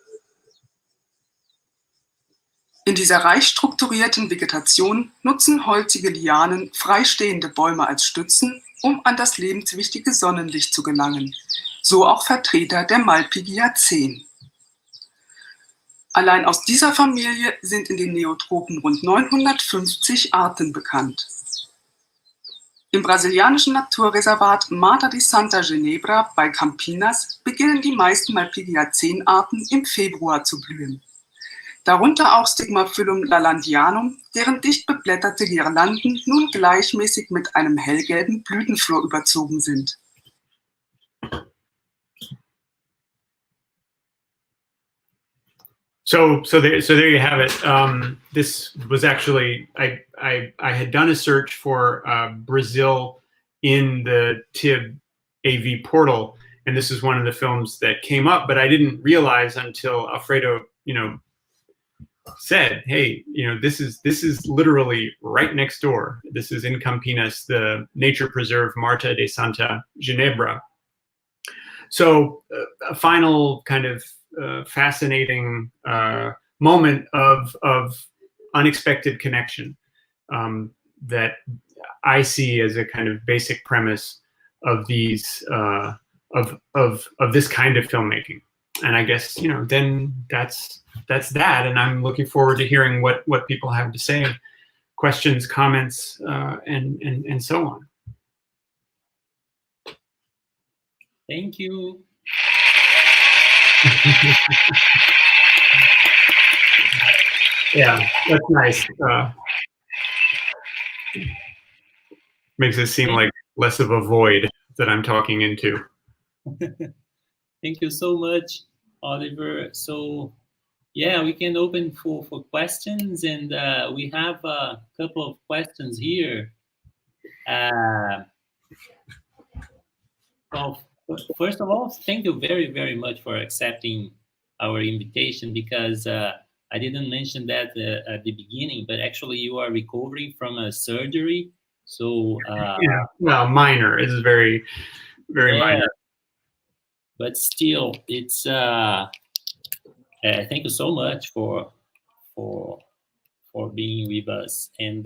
In dieser reich strukturierten Vegetation nutzen holzige Lianen freistehende Bäume als Stützen, um an das lebenswichtige Sonnenlicht zu gelangen. So auch Vertreter der Malpighia 10. Allein aus dieser Familie sind in den Neotropen rund 950 Arten bekannt. Im brasilianischen Naturreservat Mata de Santa Genebra bei Campinas beginnen die meisten Malpighia 10 Arten im Februar zu blühen. Darunter auch Stigmaphyllum lalandianum, deren dicht beblätterte Girlanden nun gleichmäßig mit einem hellgelben Blütenflor überzogen sind. So there you have it. This was actually, I had done a search for Brazil in the TIB AV portal, and this is one of the films that came up, but I didn't realize until Alfredo, said, hey, this is literally right next door. This is in Campinas, the nature preserve Mata de Santa Genebra. So a final kind of fascinating moment of unexpected connection that I see as a kind of basic premise of these of this kind of filmmaking. And I guess then that's that. And I'm looking forward to hearing what people have to say, questions, comments, and so on. Thank you. Yeah, that's nice. Makes it seem like less of a void that I'm talking into. Thank you so much, Oliver. So yeah, we can open for questions, and we have a couple of questions here. Well, first of all, thank you very, very much for accepting our invitation, because I didn't mention that at the beginning, but actually you are recovering from a surgery. So yeah, well, minor. It's very, very minor. But still, it's thank you so much for being with us. And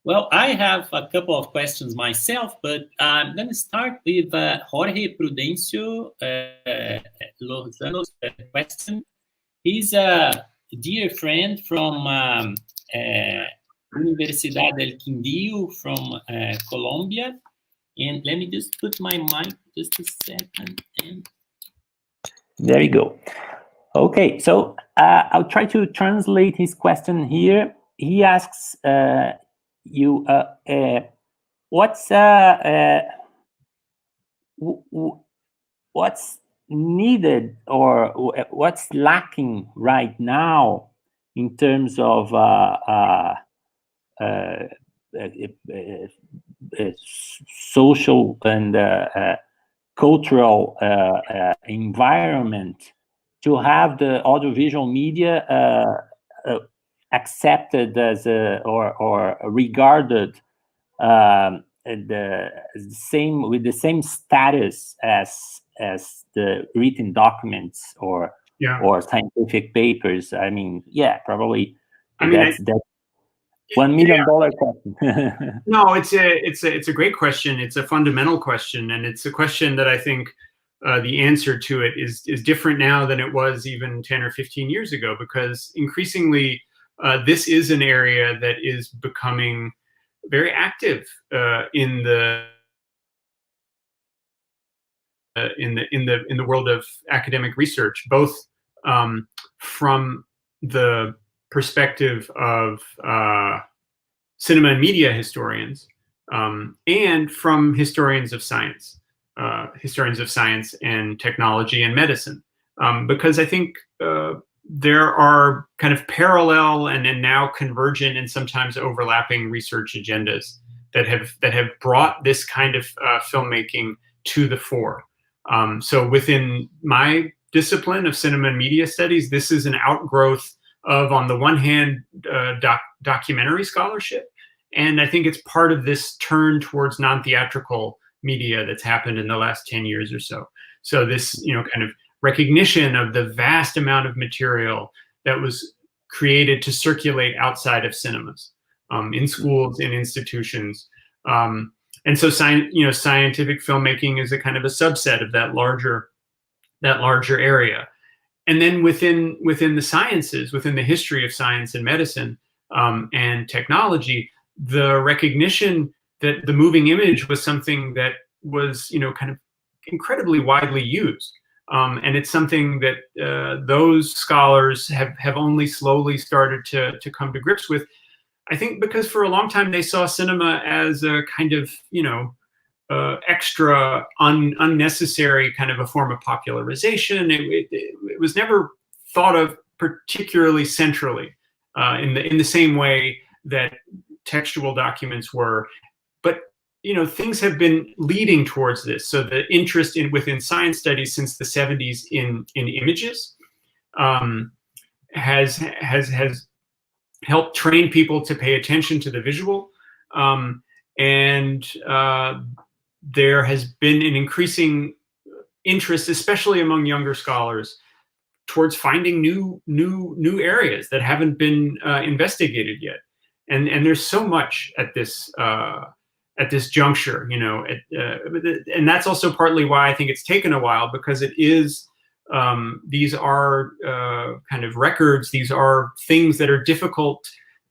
well, I have a couple of questions myself, but I'm going to start with Jorge Prudencio Lozano's question. He's a dear friend from Universidad del Quindío from Colombia. And let me just put my mic just a second. And there you go. Okay, so I'll try to translate his question here. He asks you, what's needed or what's lacking right now in terms of social and cultural environment to have the audiovisual media accepted as or regarded with the same status as the written documents or scientific papers. I mean, yeah, probably that's $1 million question. No, it's a great question. It's a fundamental question, and it's a question that I think the answer to it is different now than it was even 10 or 15 years ago, because increasingly this is an area that is becoming very active in the world of academic research, both from the perspective of cinema and media historians, and from historians of science and technology and medicine, because I think there are kind of parallel and now convergent and sometimes overlapping research agendas that have brought this kind of filmmaking to the fore. So within my discipline of cinema and media studies, this is an outgrowth of, on the one hand, documentary scholarship, and I think it's part of this turn towards non-theatrical media that's happened in the last 10 years or so. So this, kind of recognition of the vast amount of material that was created to circulate outside of cinemas, in schools, in institutions, and so scientific filmmaking is a kind of a subset of that larger area. And then within the sciences, within the history of science and medicine and technology, the recognition that the moving image was something that was, kind of incredibly widely used. And it's something that those scholars have only slowly started to come to grips with. I think because for a long time they saw cinema as a kind of, extra, unnecessary kind of a form of popularization. It was never thought of particularly centrally in the same way that textual documents were. But things have been leading towards this. So the interest within science studies since the 70s in images has helped train people to pay attention to the visual, and there has been an increasing interest, especially among younger scholars, towards finding new areas that haven't been investigated yet. And there's so much at this juncture, and that's also partly why I think it's taken a while, because it is these are kind of records. These are things that are difficult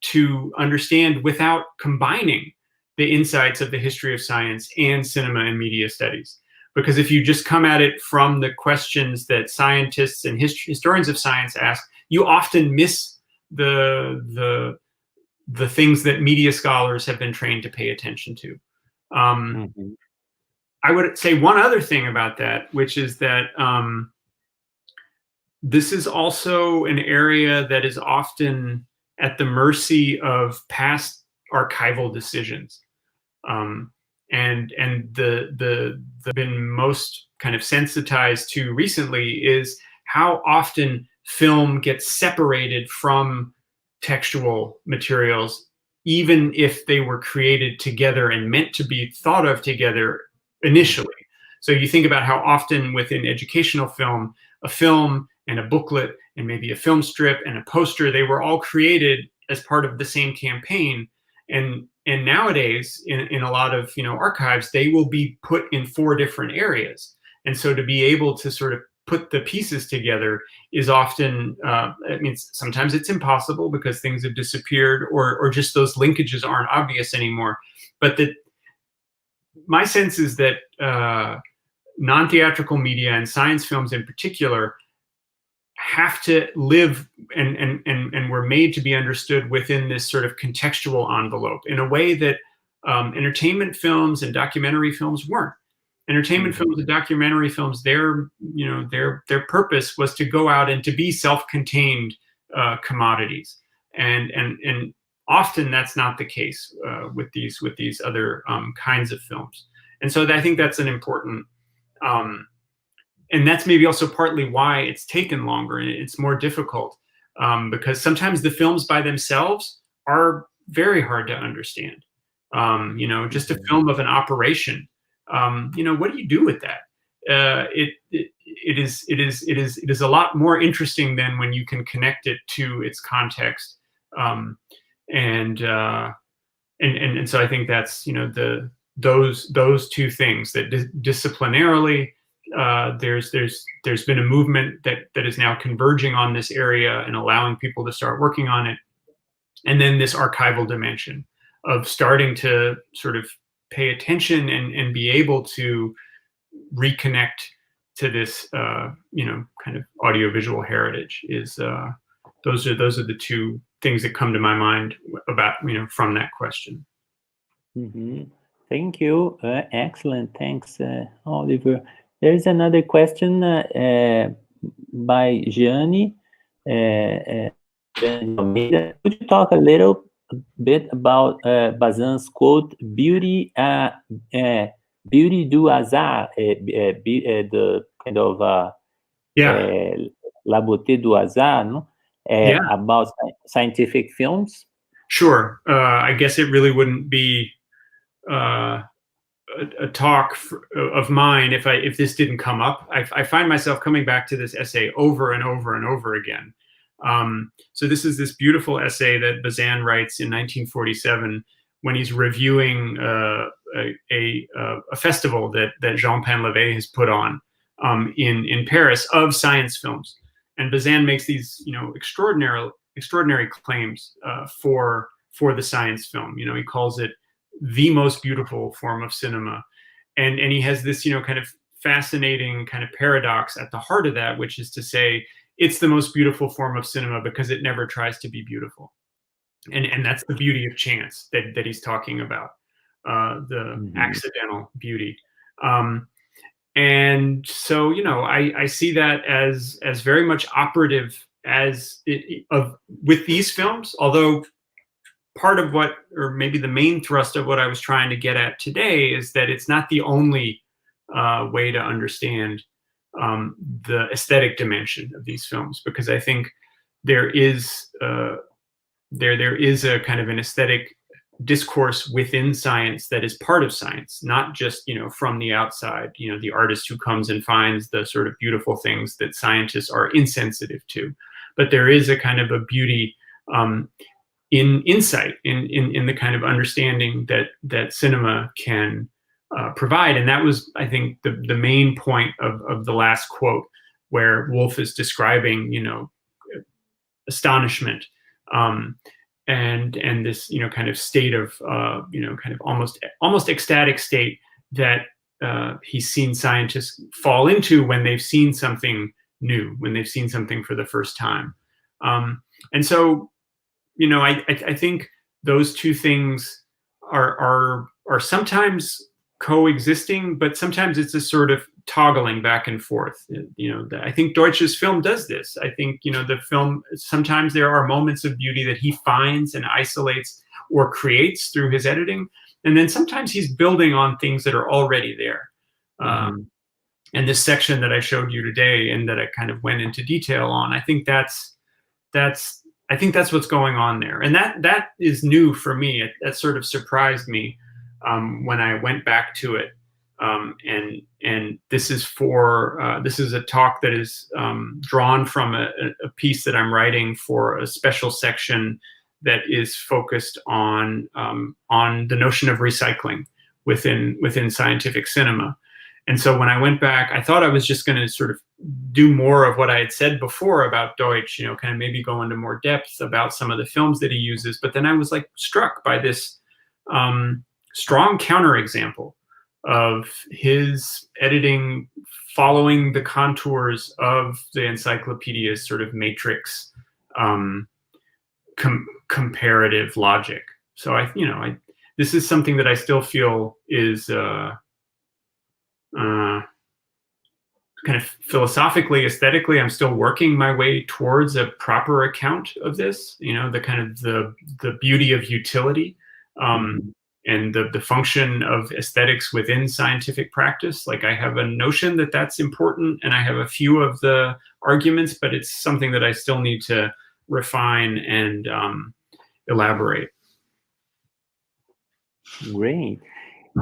to understand without combining the insights of the history of science and cinema and media studies. Because if you just come at it from the questions that scientists and historians of science ask, you often miss the things that media scholars have been trained to pay attention to. I would say one other thing about that, which is that this is also an area that is often at the mercy of past archival decisions. And the been most kind of sensitized to recently is how often film gets separated from textual materials, even if they were created together and meant to be thought of together initially. So you think about how often within educational film, a film and a booklet and maybe a film strip and a poster, they were all created as part of the same campaign. And nowadays, in a lot of archives, they will be put in 4 different areas. And so to be able to sort of put the pieces together is often, sometimes it's impossible because things have disappeared or just those linkages aren't obvious anymore. But my sense is that non-theatrical media and science films in particular have to live and were made to be understood within this sort of contextual envelope in a way that entertainment films and documentary films weren't. Entertainment films and documentary films, their purpose was to go out and to be self-contained commodities, and often that's not the case with these other kinds of films. And so I think that's an important, and that's maybe also partly why it's taken longer and it's more difficult. because sometimes the films by themselves are very hard to understand. You know, just a film of an operation. You know, what do you do with that? It is a lot more interesting than when you can connect it to its context. And so I think that's, you know, those two things, that disciplinarily, there's been a movement that is now converging on this area and allowing people to start working on it. And then this archival dimension of starting to sort of pay attention and be able to reconnect to this, you know, kind of audiovisual heritage is, those are the two things that come to my mind about, you know, from that question. Thank you. Excellent. Thanks, Oliver. There's another question by Gianni. Could you talk a little bit about Bazin's quote, beauty do hasard, the kind of la beauté du hasard, no? About scientific films? Sure. I guess it really wouldn't be a talk of mine if this didn't come up. I find myself coming back to this essay over and over and over again. So this is this beautiful essay that Bazin writes in 1947 when he's reviewing a festival that Jean Painlevé has put on in Paris of science films. And Bazin makes these, you know, extraordinary claims for the science film. You know, he calls it the most beautiful form of cinema, and he has this, you know, kind of fascinating kind of paradox at the heart of that, which is to say it's the most beautiful form of cinema because it never tries to be beautiful, and that's the beauty of chance that he's talking about, the accidental beauty. And so, you know, I see that as very much operative with these films, although part of what, or maybe the main thrust of what I was trying to get at today, is that it's not the only way to understand the aesthetic dimension of these films, because I think there is a kind of an aesthetic discourse within science that is part of science, not just, you know, from the outside, you know, the artist who comes and finds the sort of beautiful things that scientists are insensitive to, but there is a kind of a beauty in insight, in the kind of understanding that cinema can provide. And that was, I think, the main point of the last quote, where Wolf is describing, you know, astonishment and this, you know, kind of state of, you know, kind of almost ecstatic state that he's seen scientists fall into when they've seen something new, when they've seen something for the first time. And so, you know, I think those two things are sometimes coexisting, but sometimes it's a sort of toggling back and forth. You know, I think Deutsch's film does this. I think, you know, the film, sometimes there are moments of beauty that he finds and isolates or creates through his editing. And then sometimes he's building on things that are already there. And this section that I showed you today and that I kind of went into detail on, I think that's what's going on there. And that is new for me. That sort of surprised me when I went back to it. And this is this is a talk that is drawn from a piece that I'm writing for a special section that is focused on the notion of recycling within scientific cinema. And so when I went back, I thought I was just going to sort of do more of what I had said before about Deutsch, you know, kind of maybe go into more depth about some of the films that he uses. But then I was like struck by this strong counterexample of his editing following the contours of the Encyclopedia's sort of matrix comparative logic. So this is something that I still feel is kind of philosophically, aesthetically, I'm still working my way towards a proper account of this, you know, the kind of the beauty of utility and the function of aesthetics within scientific practice. Like, I have a notion that that's important, and I have a few of the arguments, but it's something that I still need to refine and elaborate. Great.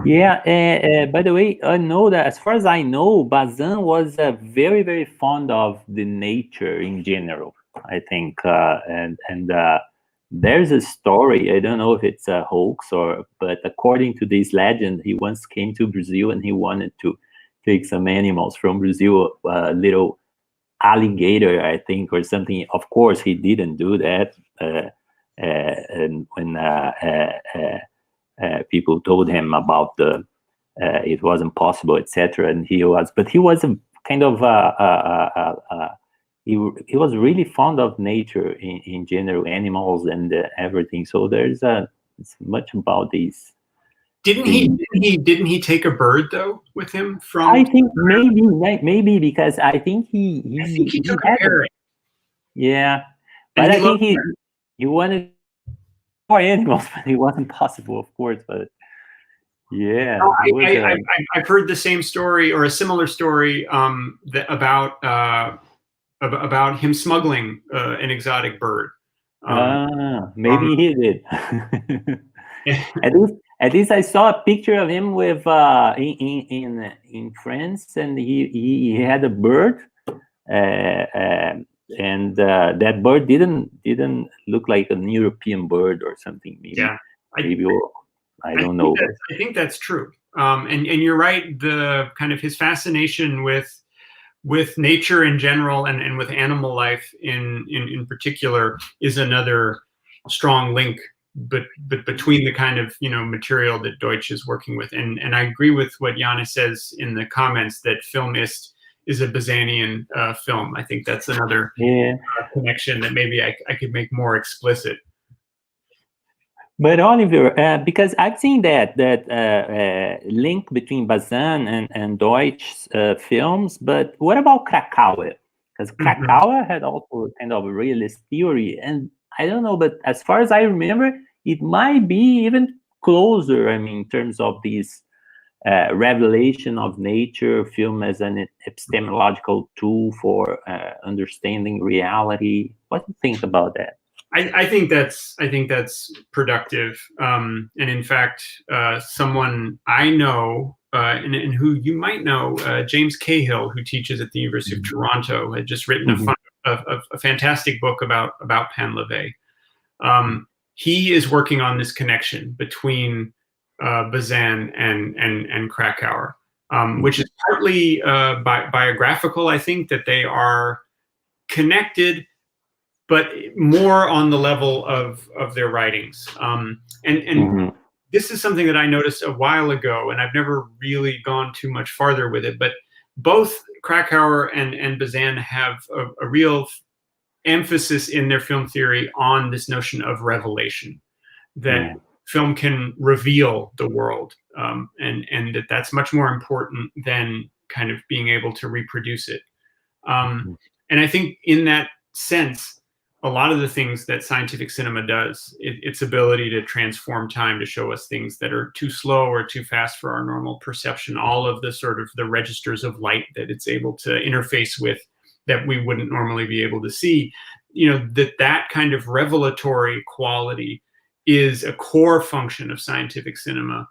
Yeah, by the way, I know that as far as I know, Bazin was very, very fond of the nature in general, I think. And there's a story, I don't know if it's a hoax but according to this legend, he once came to Brazil and he wanted to take some animals from Brazil, a little alligator, I think, or something. Of course, he didn't do that. And when people told him about it wasn't possible, etc. And he was a kind of he was really fond of nature in general, animals and everything. So there's it's much about these. Didn't he take a bird though with him from? I think maybe because I think he took a parrot. Yeah, but I think he wanted more animals, but it wasn't possible, of course. But yeah, I've heard the same story or a similar story about him smuggling an exotic bird. Maybe he did. At least I saw a picture of him with in France, and he had a bird, and that bird didn't look like an European bird or something. Maybe, yeah, I don't know. I think that's true. And you're right. The kind of his fascination with nature in general and with animal life in particular is another strong link. But between the kind of material that Deutsch is working with, and I agree with what Jana says in the comments that Film ist is a Bazanian film. I think that's another connection that maybe I could make more explicit. But Oliver, because I've seen that link between Bazin and Deutsch's films, but what about Krakauer? Because Krakauer had also kind of a realist theory, and I don't know, but as far as I remember, it might be even closer. I mean, in terms of these revelation of nature, film as an epistemological tool for understanding reality. What do you think about that? I think that's productive. And in fact, someone I know and who you might know, James Cahill, who teaches at the University of Toronto, had just written a fantastic book about Painlevé. He is working on this connection between Bazin and Krakauer, which is partly biographical. I think that they are connected, but more on the level of their writings. And this is something that I noticed a while ago, and I've never really gone too much farther with it, but both Krakauer and Bazin have a real emphasis in their film theory on this notion of revelation, that film can reveal the world, and that's much more important than kind of being able to reproduce it. And I think in that sense, a lot of the things that scientific cinema does, its ability to transform time, to show us things that are too slow or too fast for our normal perception, all of the sort of the registers of light that it's able to interface with that we wouldn't normally be able to see, that kind of revelatory quality is a core function of scientific cinema.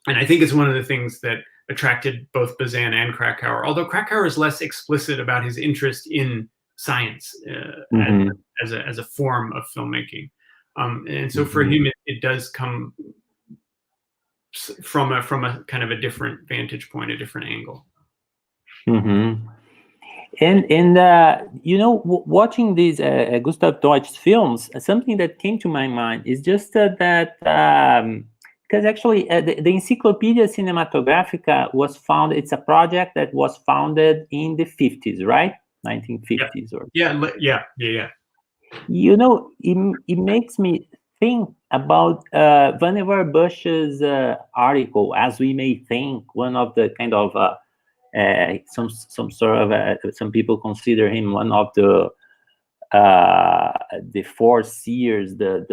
And I think it's one of the things that attracted both Bazin and Krakauer, although Krakauer is less explicit about his interest in science as a form of filmmaking. And so for him, it does come from a kind of a different vantage point, a different angle. And watching these Gustav Deutsch films, something that came to my mind is just that because actually the Encyclopaedia Cinematographica was founded. It's a project that was founded in the 50s, right? 1950s or yeah. It makes me think about Vannevar Bush's article, As We May Think, one of the kind of some people consider him one of the the foreseers, the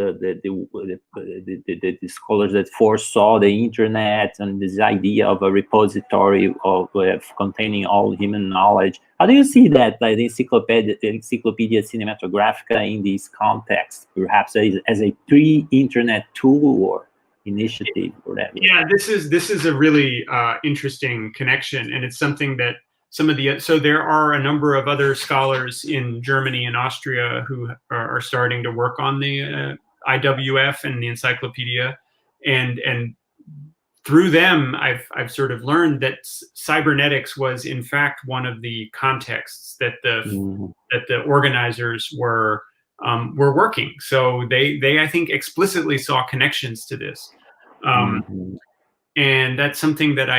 scholars that foresaw the internet and this idea of a repository of containing all human knowledge. How do you see that, like the Encyclopaedia Cinematographica in this context, perhaps as a pre-internet tool or initiative or whatever? Yeah, this is a really interesting connection, and it's something that so there are a number of other scholars in Germany and Austria who are starting to work on the IWF and the Encyclopedia, and through them I've sort of learned that cybernetics was in fact one of the contexts that the organizers were working. So they I think explicitly saw connections to this, and that's something that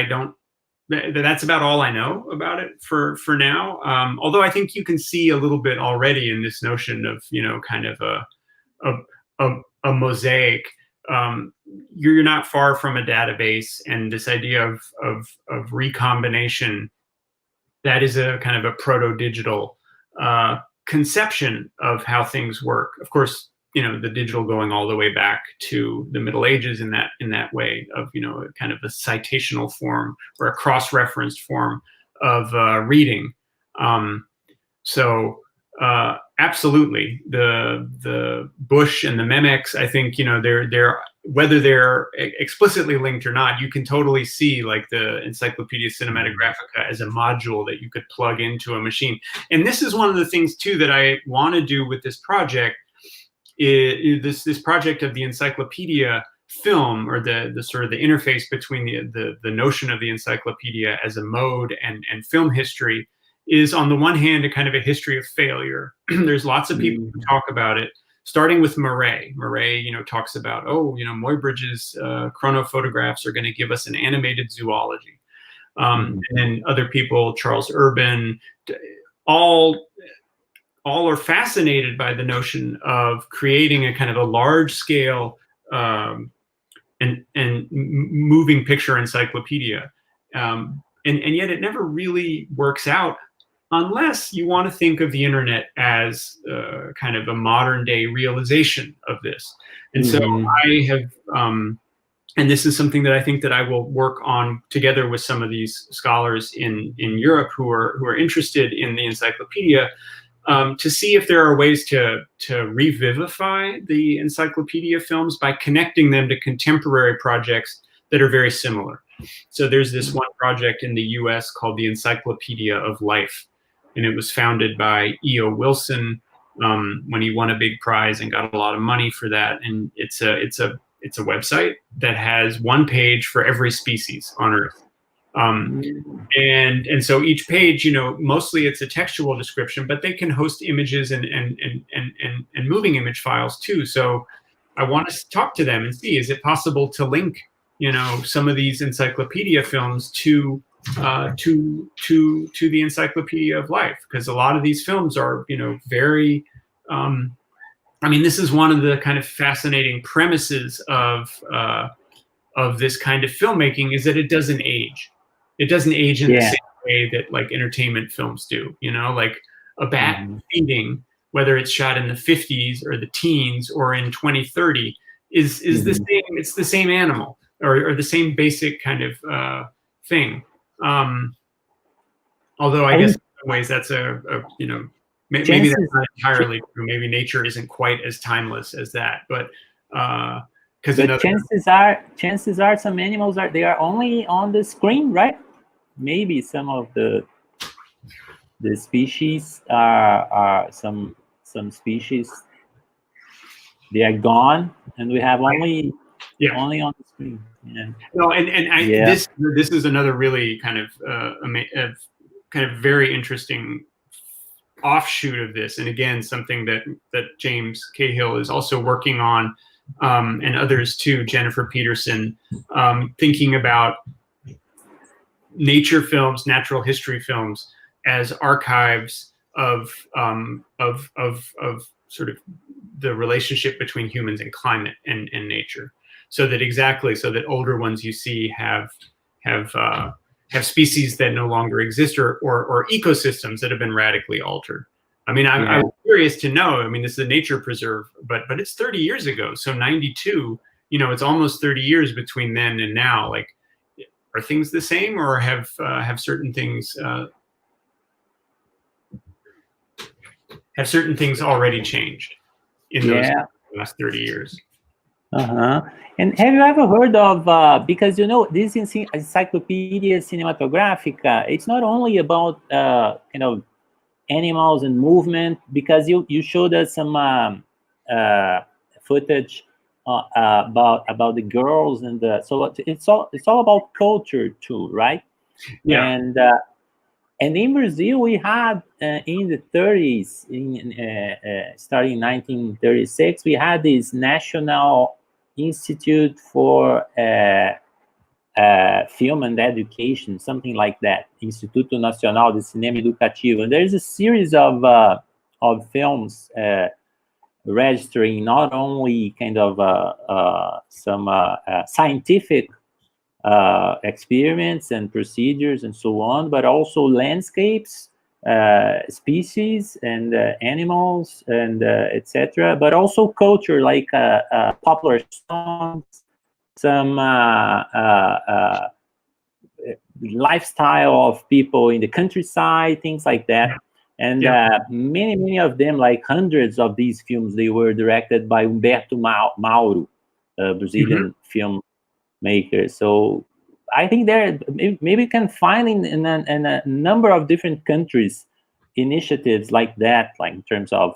that's about all I know about it for now. Although I think you can see a little bit already in this notion of, kind of a mosaic. You're not far from a database, and this idea of recombination, that is a kind of a proto-digital conception of how things work. Of course, the digital going all the way back to the Middle Ages in that way of, kind of a citational form or a cross-referenced form of reading. So absolutely, the Bush and the Memex, I think, they're whether they're explicitly linked or not, you can totally see like the Encyclopaedia Cinematographica as a module that you could plug into a machine. And this is one of the things too that I want to do with this project. This project of the encyclopedia film, or the sort of the interface between the notion of the encyclopedia as a mode and film history, is on the one hand a kind of a history of failure. There's lots of people who talk about it, starting with Murray. Murray, talks about, Muybridge's chronophotographs are going to give us an animated zoology. And then other people, Charles Urban, all are fascinated by the notion of creating a kind of a large scale and moving picture encyclopedia. And yet it never really works out unless you want to think of the internet as kind of a modern day realization of this. And so I have, and this is something that I think that I will work on together with some of these scholars in Europe who are interested in the encyclopedia, to see if there are ways to revivify the encyclopedia films by connecting them to contemporary projects that are very similar. So there's this one project in the US called the Encyclopedia of Life, and it was founded by E.O. Wilson when he won a big prize and got a lot of money for that. And it's a website that has one page for every species on Earth. And so each page, mostly it's a textual description, but they can host images and moving image files too. So I want to talk to them and see, is it possible to link, some of these encyclopedia films to the Encyclopedia of Life? Because a lot of these films are, very, this is one of the kind of fascinating premises of this kind of filmmaking, is that it doesn't age. It doesn't age in the same way that like entertainment films do, like a bat feeding, whether it's shot in the 50s or the teens or in 2030, is the same. It's the same animal or the same basic kind of thing. Although I guess in some ways that's maybe that's not entirely true. Maybe nature isn't quite as timeless as that, but chances are some animals they are only on the screen, right? Maybe some of the species are some species, they are gone, and we have only on the screen. No, this is another really kind of very interesting offshoot of this, and again something that James Cahill is also working on, and others too, Jennifer Peterson, thinking about nature films, natural history films as archives of sort of the relationship between humans and climate and nature, so that older ones you see have species that no longer exist, or ecosystems that have been radically altered. I mean, I'm curious to know. I mean, this is a nature preserve, but it's 30 years ago. So 92, you know, it's almost 30 years between then and now. Like, are things the same, or have certain things already changed in those last 30 years? And have you ever heard of, because, you know, this Encyclopaedia Cinematographica, it's not only about, you know, animals and movement, because you showed us some footage about the girls, and so it's all about culture too, right? Yeah. And in Brazil, we had in the 30s, starting in 1936, we had this National Institute for Film and Education, something like that, Instituto Nacional de Cinema Educativo. And there's a series of films registering not only kind of some scientific experiments and procedures and so on, but also landscapes, species and animals and etc. But also culture, like popular songs, some lifestyle of people in the countryside, things like that. And many of them, like hundreds of these films, they were directed by Humberto Mauro, a Brazilian filmmaker. So I think there maybe you can find in a number of different countries initiatives like that, like in terms of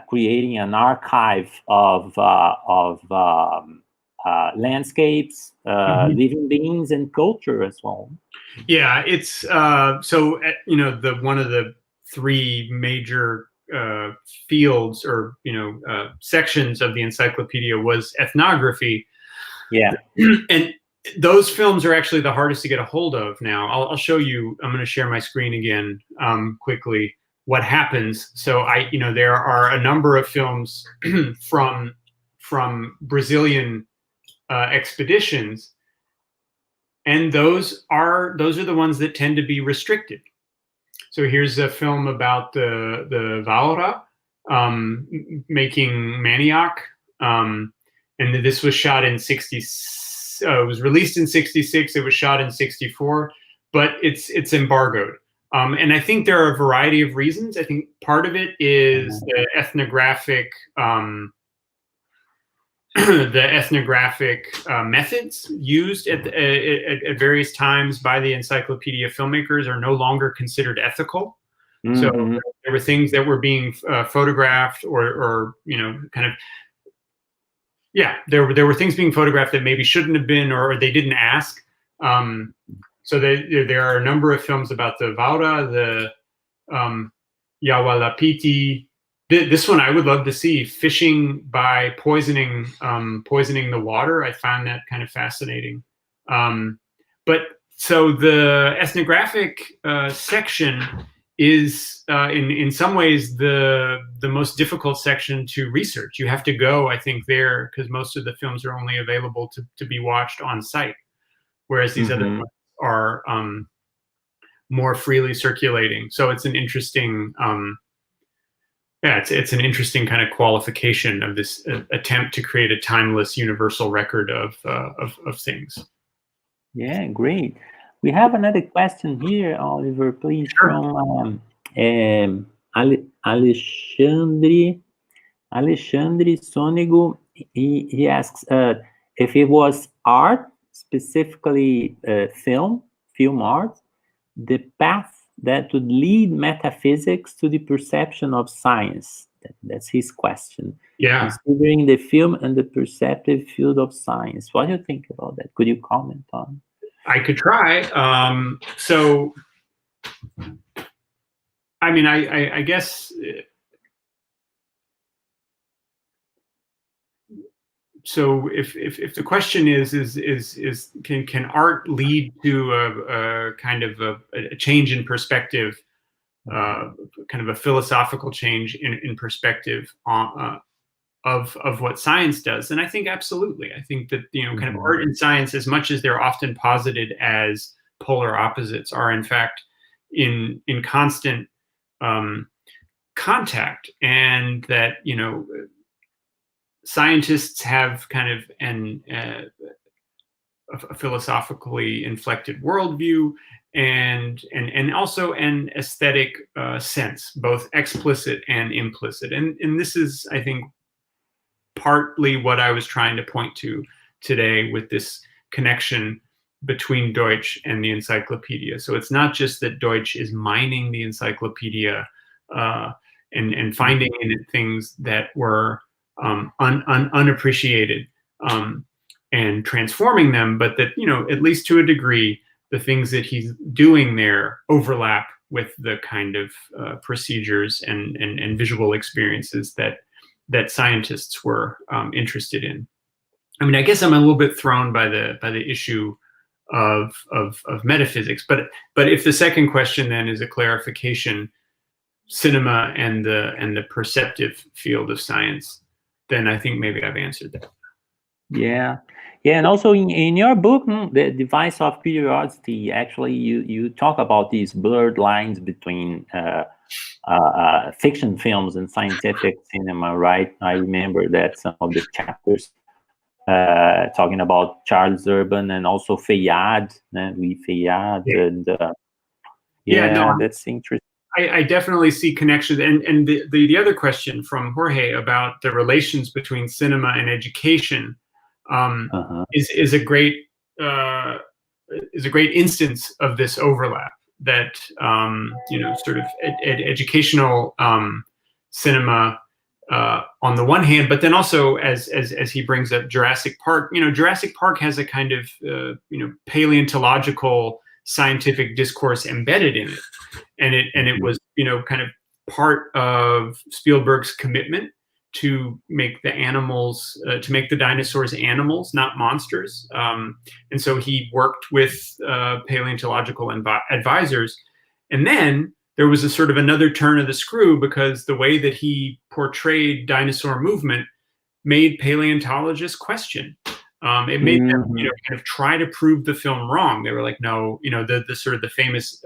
creating an archive of landscapes, living beings, and culture as well. Yeah, it's so you know, one of the three major fields, or you know, sections of the encyclopedia was ethnography. Yeah, and those films are actually the hardest to get a hold of now. I'll show you. I'm going to share my screen again quickly. What happens? So you know, there are a number of films from Brazilian expeditions, and those are the ones that tend to be restricted. So here's a film about the Vaura making manioc, and this was shot in it was released in 66. It was shot in 64, but it's embargoed. And I think there are a variety of reasons. I think part of it is the ethnographic methods used at various times by the encyclopedia filmmakers are no longer considered ethical. So there were things that were being photographed, or you know, kind of, there were things being photographed that maybe shouldn't have been, or they didn't ask. So there are a number of films about the Vaura, the Yawalapiti. This one I would love to see, fishing by poisoning the water. I found that kind of fascinating. But so the ethnographic section is in some ways the most difficult section to research. You have to go, I think, there, because most of the films are only available to be watched on site, whereas these other ones are more freely circulating. So it's an interesting it's an interesting kind of qualification of this attempt to create a timeless universal record of things. Yeah, great. We have another question here, Oliver, please, from Alexandre Sonego. He asks if it was art, specifically film art, the path that would lead metaphysics to the perception of science. That's his question. Yeah. Considering the film and the perceptive field of science. What do you think about that? Could you comment on? I could try. So, I mean, I guess... So if the question is can art lead to a kind of a change in perspective, kind of a philosophical change in perspective of what science does? And I think absolutely. I think that, you know, kind of art and science, as much as they're often posited as polar opposites, are in fact in constant contact, and that, you know, scientists have kind of a philosophically inflected worldview, and also an aesthetic sense, both explicit and implicit. And this is, I think, partly what I was trying to point to today with this connection between Deutsch and the encyclopedia. So it's not just that Deutsch is mining the encyclopedia and finding in it things that were unappreciated and transforming them, but that, you know, at least to a degree, the things that he's doing there overlap with the kind of procedures and visual experiences that scientists were interested in. I mean, I guess I'm a little bit thrown by the issue of metaphysics, but if the second question then is a clarification, cinema and the perceptive field of science, then I think maybe I've answered that. Yeah, and also in your book, The Device of Curiosity, actually you talk about these blurred lines between fiction films and scientific cinema, right? I remember that some of the chapters talking about Charles Urban and also Fayad, Louis Fayad, and that's interesting. I definitely see connections, and the other question from Jorge about the relations between cinema and education is a great instance of this overlap. That you know, sort of educational cinema on the one hand, but then also as he brings up Jurassic Park, you know, Jurassic Park has a kind of you know, paleontological scientific discourse embedded in it, and it was, you know, kind of part of Spielberg's commitment to make the animals, to make the dinosaurs animals, not monsters, and so he worked with paleontological advisors, and then there was a sort of another turn of the screw, because the way that he portrayed dinosaur movement made paleontologists question. It made them, you know, kind of try to prove the film wrong. They were like, no, you know, the sort of the famous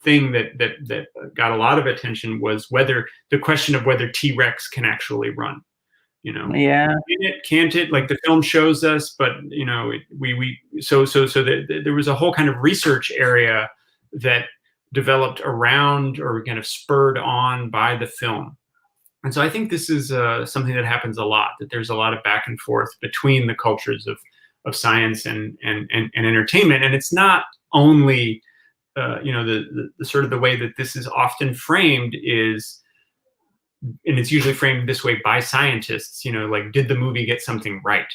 thing that got a lot of attention was the question of whether T-Rex can actually run. You know, can't it? Like the film shows us, but you know, so there was a whole kind of research area that developed around, or kind of spurred on by the film. And so I think this is something that happens a lot, that there's a lot of back and forth between the cultures of science and entertainment. And it's not only, you know, the sort of the way that this is often framed is, and it's usually framed this way by scientists, you know, like, did the movie get something right?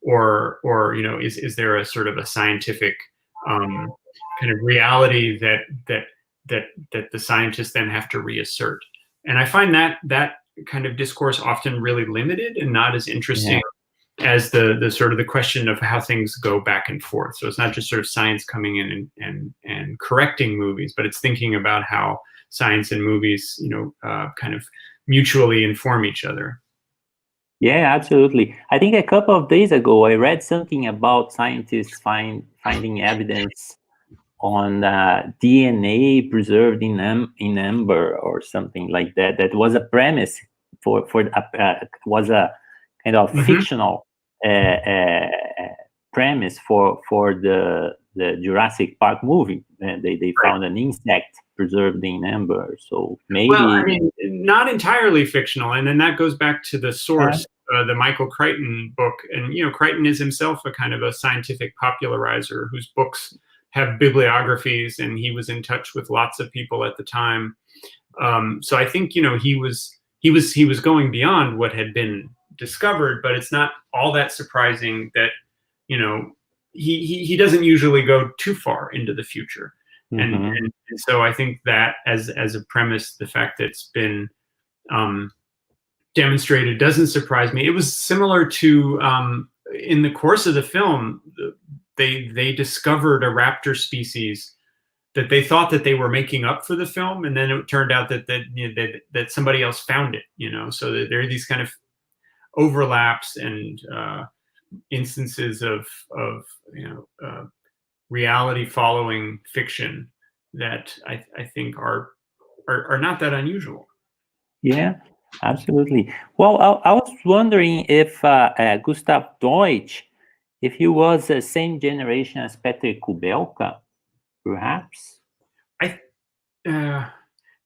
Or you know, is there a sort of a scientific kind of reality that the scientists then have to reassert? And I find that kind of discourse often really limited and not as interesting as the sort of the question of how things go back and forth. So it's not just sort of science coming in and correcting movies, but it's thinking about how science and movies, you know, kind of mutually inform each other. Yeah, absolutely. I think a couple of days ago, I read something about scientists finding evidence on DNA preserved in amber or something like that. That was a premise was a kind of fictional premise for the Jurassic Park movie. They found an insect preserved in amber. So maybe, well, I mean, not entirely fictional, and then that goes back to the source, the Michael Crichton book. And you know, Crichton is himself a kind of a scientific popularizer whose books have bibliographies, and he was in touch with lots of people at the time. So I think, you know, he was going beyond what had been discovered, but it's not all that surprising that, you know, he doesn't usually go too far into the future. And so I think that as a premise, the fact that it's been demonstrated doesn't surprise me. It was similar to in the course of the film, they discovered a raptor species that they thought that they were making up for the film, and then it turned out that somebody else found it. You know, so that there are these kind of overlaps and instances of you know, reality following fiction that I think are are not that unusual. Yeah, absolutely. Well, I was wondering if Gustav Deutsch, if he was the same generation as Petr Kubelka, perhaps?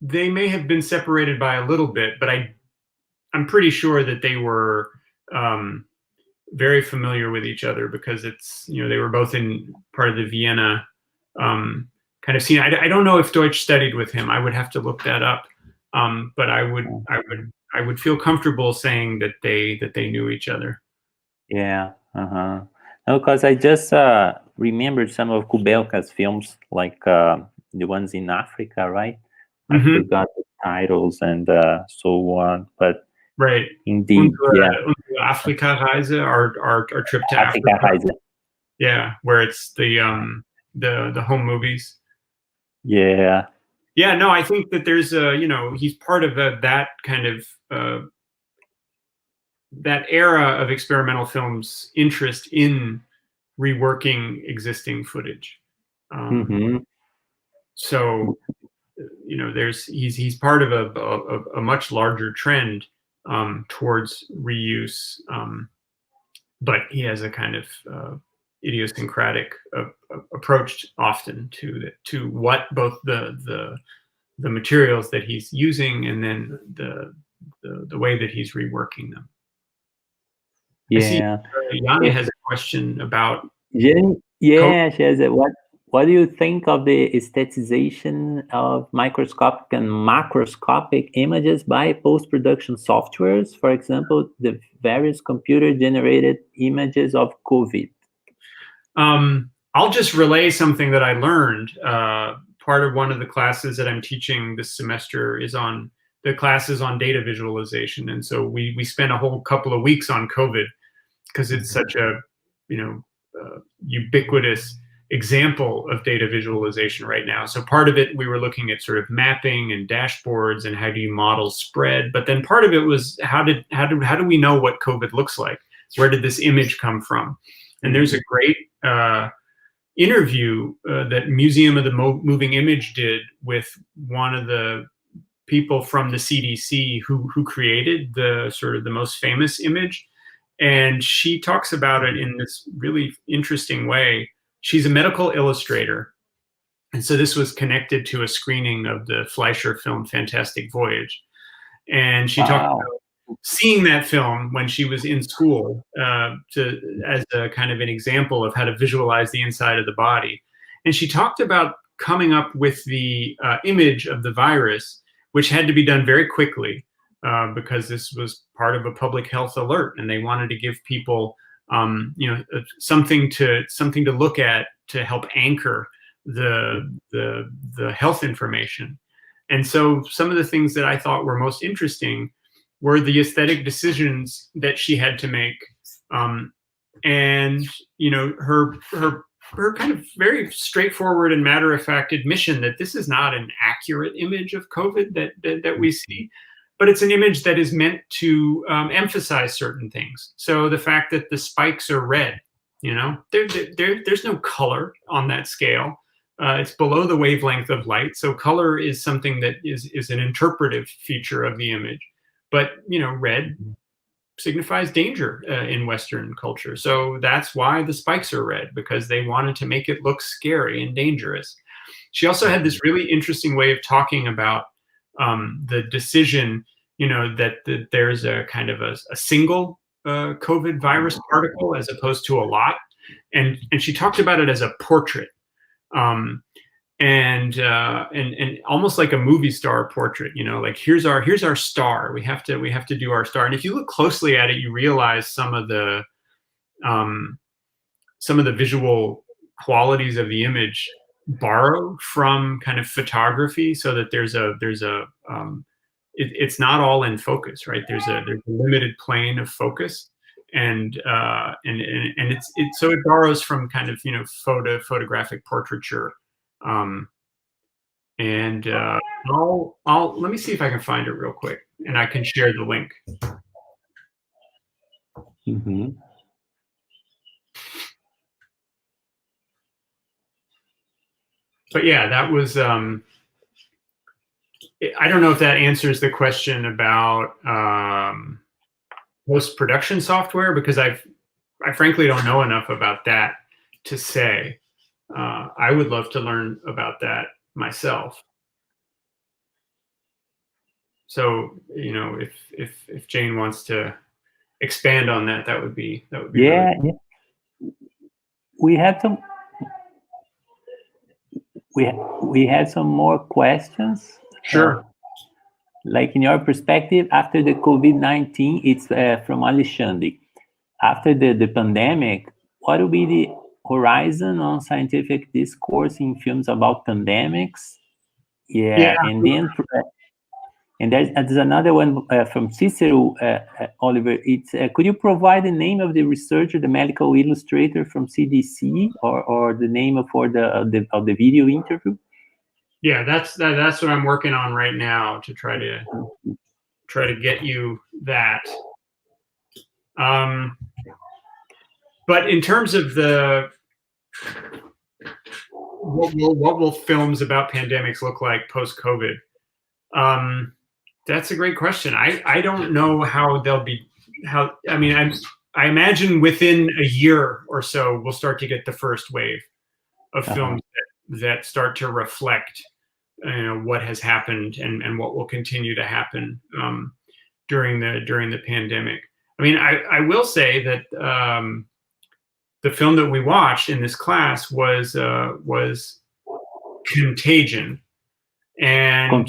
They may have been separated by a little bit, but I'm pretty sure that they were very familiar with each other, because it's, they were both in part of the Vienna kind of scene. I don't know if Deutsch studied with him. I would have to look that up. But I would feel comfortable saying that they knew each other. Yeah. No, because I just remembered some of Kubelka's films, like the ones in Africa, right? I forgot the titles and so on, but right. Indeed, yeah. Afrika-Reise, our trip to Africa. Yeah, where it's the home movies. Yeah. Yeah, no, I think that there's he's part of that kind of that era of experimental film's interest in reworking existing footage. So, he's part of a much larger trend towards reuse, but he has a kind of idiosyncratic approach often to what both the materials that he's using and then the way that he's reworking them. Yeah. Jana has a question about. Yeah, she has it. What do you think of the aestheticization of microscopic and macroscopic images by post-production softwares? For example, the various computer-generated images of COVID. I'll just relay something that I learned. Part of one of the classes that I'm teaching this semester is on the classes on data visualization, and so we spent a whole couple of weeks on COVID because it's such a ubiquitous example of data visualization right now. So part of it, we were looking at sort of mapping and dashboards and how do you model spread, but then part of it was how do we know what COVID looks like? Where did this image come from? And there's a great interview that Museum of the Moving Image did with one of the people from the CDC who created the sort of the most famous image. And she talks about it in this really interesting way. She's a medical illustrator. And so this was connected to a screening of the Fleischer film, Fantastic Voyage. And she talked about seeing that film when she was in school as a kind of an example of how to visualize the inside of the body. And she talked about coming up with the image of the virus, which had to be done very quickly because this was part of a public health alert, and they wanted to give people, something to look at to help anchor the health information. And so some of the things that I thought were most interesting were the aesthetic decisions that she had to make, and her kind of very straightforward and matter-of-fact admission that this is not an accurate image of COVID that we see, but it's an image that is meant to emphasize certain things. So the fact that the spikes are red, there's no color on that scale. It's below the wavelength of light. So color is something that is an interpretive feature of the image. But, red signifies danger in Western culture. So that's why the spikes are red, because they wanted to make it look scary and dangerous. She also had this really interesting way of talking about the decision, that there's a kind of a single COVID virus particle as opposed to a lot. And she talked about it as a portrait. And almost like a movie star portrait, like here's our star. We have to do our star. And if you look closely at it, you realize some of the visual qualities of the image borrow from kind of photography, so that it's not all in focus, right? There's a limited plane of focus, and so it borrows from kind of photographic portraiture. Let me see if I can find it real quick, and I can share the link. But yeah, that was I don't know if that answers the question about post-production software, because I frankly don't know enough about that to say. I would love to learn about that myself. So, you know, if Jane wants to expand on that, that would be yeah, really... yeah. We had some more questions. Sure. Like, in your perspective, after the COVID-19, it's from Alexandre. After the pandemic, what will be the horizon on scientific discourse in films about pandemics? Yeah. And then, and there's another one from Cicero, Oliver. It's could you provide the name of the researcher, the medical illustrator from CDC, or the name of the video interview? Yeah, that's what I'm working on right now, to try to get you that. But in terms of what will films about pandemics look like post-COVID? That's a great question. I don't know how they'll be. I mean, I imagine within a year or so we'll start to get the first wave of films that start to reflect, you know, what has happened and what will continue to happen during the pandemic. I mean, I will say that the film that we watched in this class was Contagion, and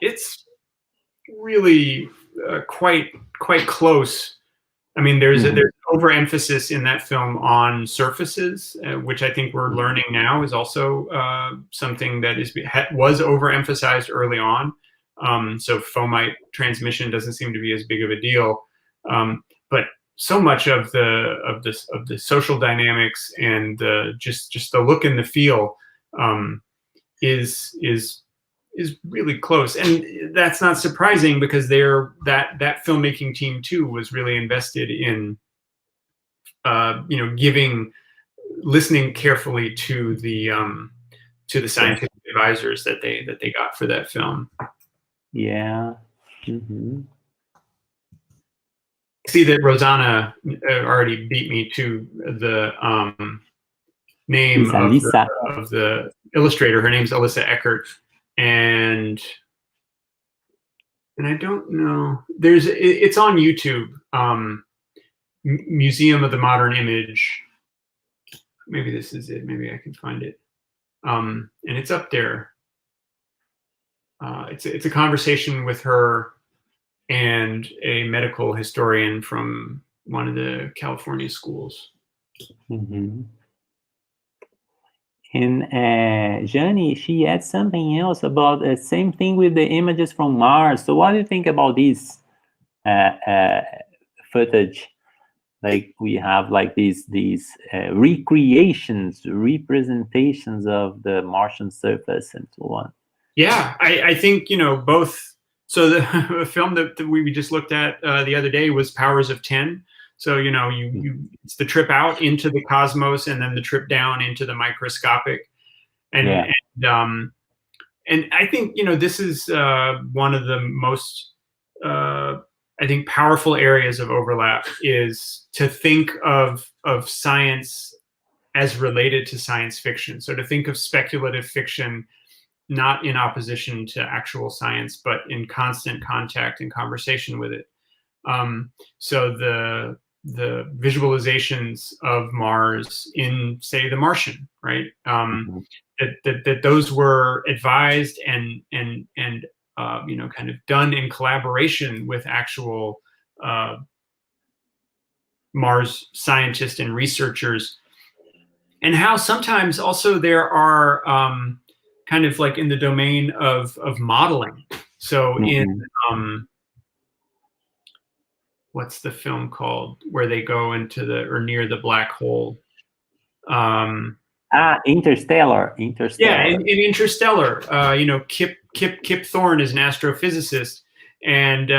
it's really quite close. I mean, there's overemphasis in that film on surfaces, which I think we're learning now is also something that was overemphasized early on. So fomite transmission doesn't seem to be as big of a deal, but so much of the social dynamics and just the look and the feel is really close, and that's not surprising because that filmmaking team too was really invested in you know, listening carefully to the scientific advisors that they got for that film. Yeah. See that Rosanna already beat me to the name of the illustrator. Her name's Alyssa Eckert, and I don't know. It's on YouTube. Museum of the Modern Image. Maybe this is it. Maybe I can find it. And it's up there. It's a conversation with her and a medical historian from one of the California schools. And Jani, she had something else about the same thing with the images from Mars. So what do you think about this footage? Like, we have like these representations of the Martian surface and so on. Yeah, I think, you know, both. So the film that we just looked at the other day was Powers of 10. So, you know, it's the trip out into the cosmos and then the trip down into the microscopic. And I think, you know, this is one of the most, I think, powerful areas of overlap, is to think of science as related to science fiction. So to think of speculative fiction not in opposition to actual science, but in constant contact and conversation with it. So the visualizations of Mars in, say, The Martian, right? That those were advised and you know, kind of done in collaboration with actual Mars scientists and researchers, and how sometimes also there are kind of like in the domain of modeling. So in what's the film called where they go into or near the black hole? Interstellar. Yeah, in Interstellar, you know, Kip Thorne is an astrophysicist, and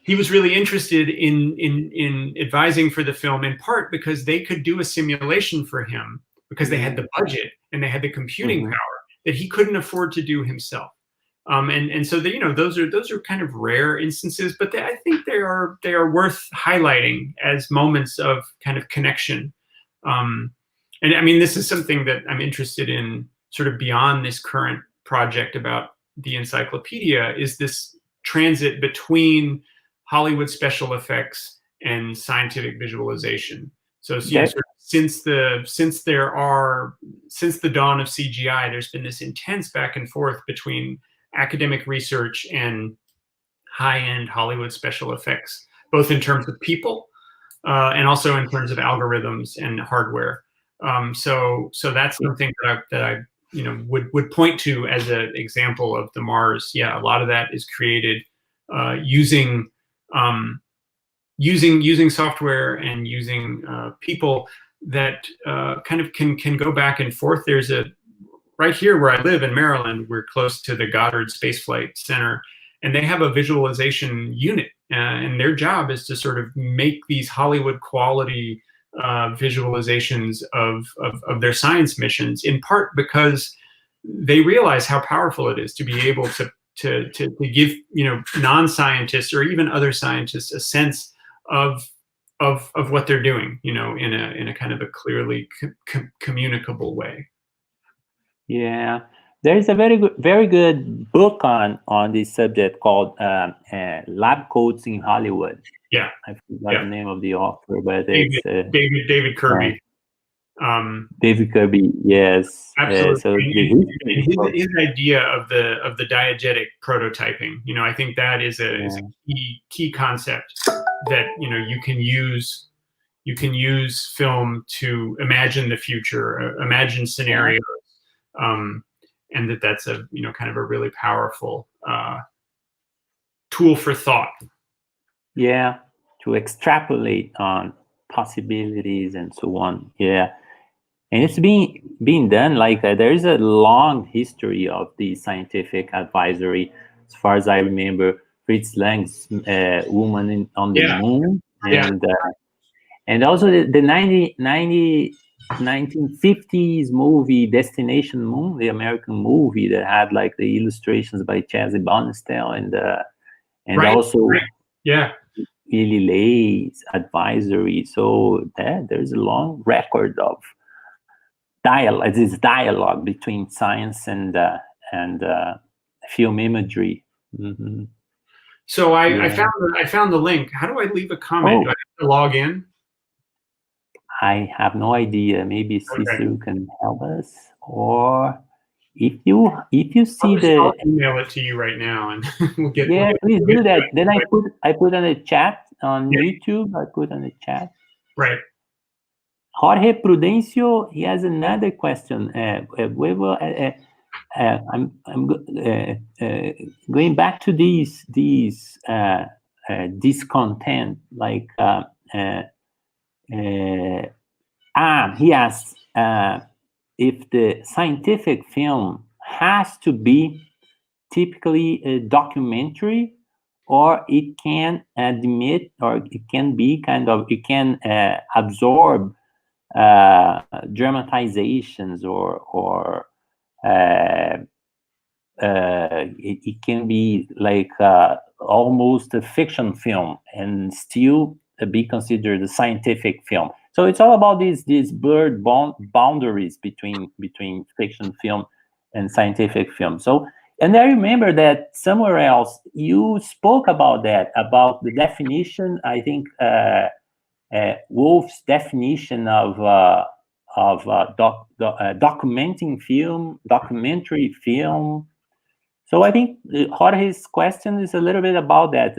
he was really interested in advising for the film, in part because they could do a simulation for him because they had the budget and they had the computing power. that he couldn't afford to do himself. And so those are kind of rare instances, but I think they are worth highlighting as moments of kind of connection. And I mean, this is something that I'm interested in sort of beyond this current project about the encyclopedia, is this transit between Hollywood special effects and scientific visualization. So sort of since the dawn of CGI, there's been this intense back and forth between academic research and high-end Hollywood special effects, both in terms of people and also in terms of algorithms and hardware. So that's something that I would point to as an example of the Mars. Yeah, a lot of that is created using software and using people that kind of can go back and forth. There's right here where I live in Maryland, we're close to the Goddard Space Flight Center, and they have a visualization unit, and their job is to sort of make these Hollywood quality visualizations of their science missions, in part because they realize how powerful it is to be able to give non-scientists or even other scientists a sense of what they're doing, in a kind of a clearly communicable way. Yeah, there is a very good book on this subject called Lab Coats in Hollywood. Yeah, I forgot the name of the author, but David Kirby. David Kirby, yes. Absolutely. So his idea of the diegetic prototyping, I think that is a key concept that you can use film to imagine the future, imagine scenarios, and that's a kind of a really powerful tool for thought. Yeah, to extrapolate on possibilities and so on. Yeah. And it's being done like there is a long history of the scientific advisory. As far as I remember, Fritz Lang's Woman on the Moon, and also the 1950s movie Destination Moon, the American movie that had like the illustrations by Chazzy Bonestel and also Lily Lay's advisory. So there's a long record of dialogue between science and film imagery. Mm-hmm. So I found the link. How do I leave a comment? Do I have to log in? I have no idea. Maybe Cicero can help us, or if you see I'll email it to you right now, and we'll get. Yeah, please do that. Then I put on the chat on YouTube. I put on the chat. Right. Jorge Prudencio, he has another question. I'm going back to these discontent, like he asks if the scientific film has to be typically a documentary, or it can admit, or it can be it can absorb dramatizations, or it can be like almost a fiction film and still be considered a scientific film. So it's all about these blurred boundaries between fiction film and scientific film. So, and I remember that somewhere else you spoke about that, about the definition. I think Wolf's definition of documentary film. So I think Jorge's question is a little bit about that.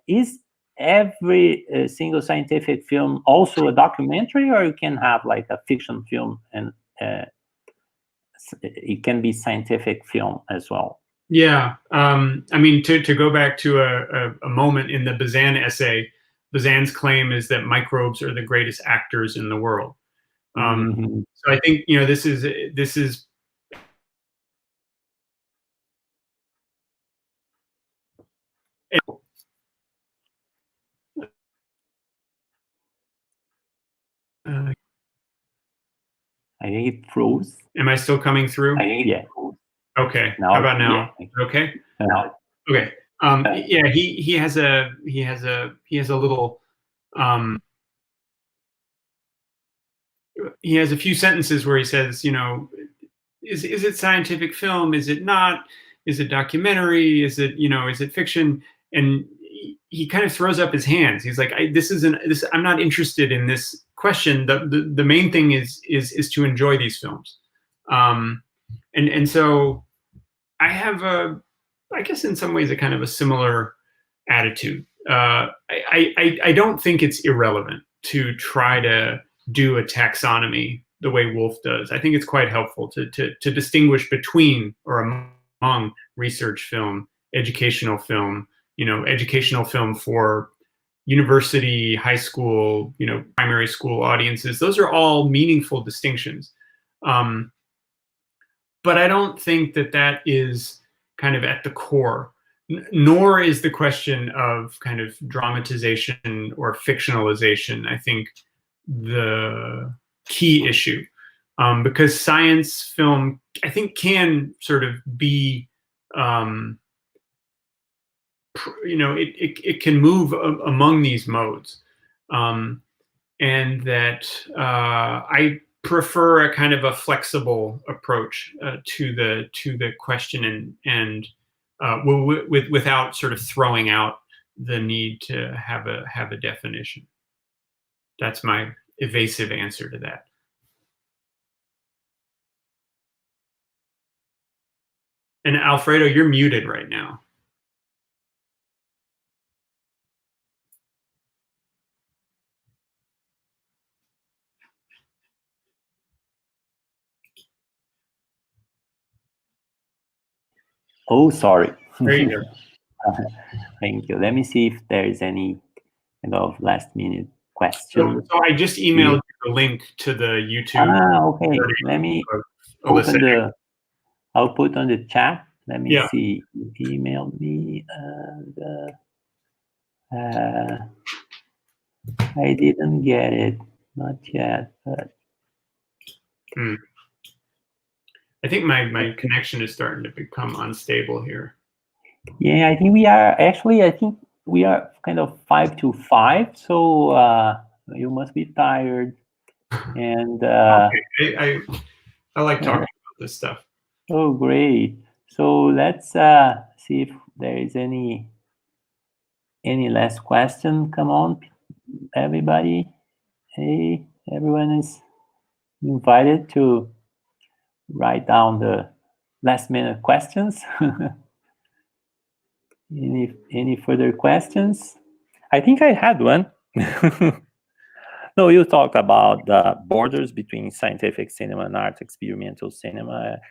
Is every single scientific film also a documentary, or you can have like a fiction film and it can be scientific film as well? Yeah, I mean, to go back to a moment in the Bazan essay, Bazan's claim is that microbes are the greatest actors in the world. So I think this is. I think it froze. Am I still coming through? Yeah. Okay. Now, How about now? yeah. Okay. Now. Okay. Yeah, he has a little he has a few sentences where he says, you know, is it scientific film? Is it not? Is it documentary? Is it, you know, is it fiction? And he kind of throws up his hands. He's like, I'm not interested in this question. The main thing is to enjoy these films. And so I have I guess in some ways a kind of a similar attitude. I don't think it's irrelevant to try to do a taxonomy the way Wolf does. I think it's quite helpful to distinguish between or among research film, educational film, you know, educational film for university, high school, you know, primary school audiences. Those are all meaningful distinctions. But I don't think that is kind of at the core, nor is the question of kind of dramatization or fictionalization, I think, the key issue. Because science film, I think, can sort of be, you know, it can move among these modes. And that I prefer a kind of a flexible approach to the question, and without sort of throwing out the need to have a definition. That's my evasive answer to that. And Alfredo, you're muted right now. Oh, sorry. There you go. Thank you. Let me see if there is any kind of last minute question. So I just emailed you the link to the YouTube. Okay. Let me open the. I'll put on the chat. Let me see. You emailed me. I didn't get it. Not yet. But I think my connection is starting to become unstable here. Yeah, I think we are actually. I think we are kind of 5 to 5. So you must be tired. And okay. I like talking about this stuff. Oh, great! So let's see if there is any last question. Come on, everybody! Hey, everyone is invited to write down the last minute questions. Any further questions? I think I had one. No, you talked about the borders between scientific cinema and art experimental cinema.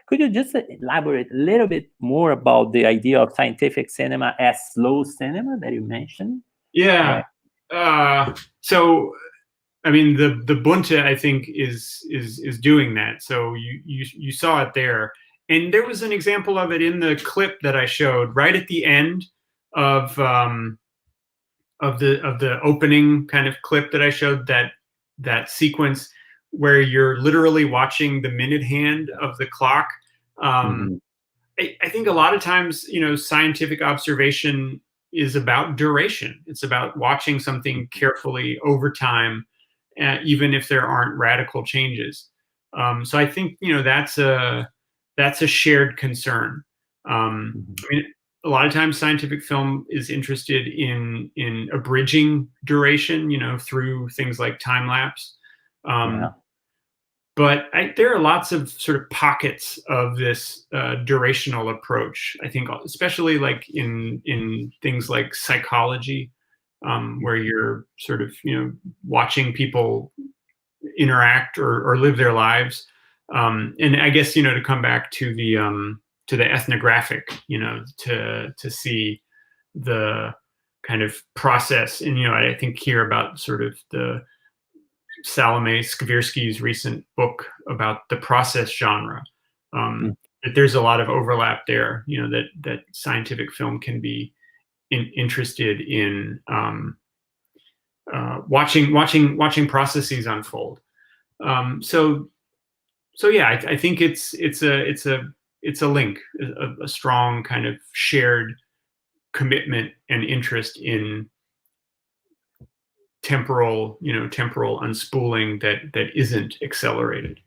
Could you just elaborate a little bit more about the idea of scientific cinema as slow cinema that you mentioned? Yeah. So, I mean, the Bunte, I think, is doing that. So you saw it there, and there was an example of it in the clip that I showed right at the end of the opening kind of clip that I showed, that sequence where you're literally watching the minute hand of the clock. I think a lot of times, you know, scientific observation is about duration. It's about watching something carefully over time, even if there aren't radical changes. So I think, you know, that's a shared concern. I mean, a lot of times scientific film is interested in abridging duration, you know, through things like time lapse. But there are lots of sort of pockets of this durational approach. I think, especially like in things like psychology, where you're sort of, you know, watching people interact or live their lives. And I guess, you know, to come back to the ethnographic, you know, to see the kind of process. And, you know, I think here about sort of the Salome Skwirsky's recent book about the process genre, that there's a lot of overlap there, you know, that scientific film can be interested in watching processes unfold. So yeah, I think it's it's a link, a strong kind of shared commitment and interest in temporal unspooling that isn't accelerated.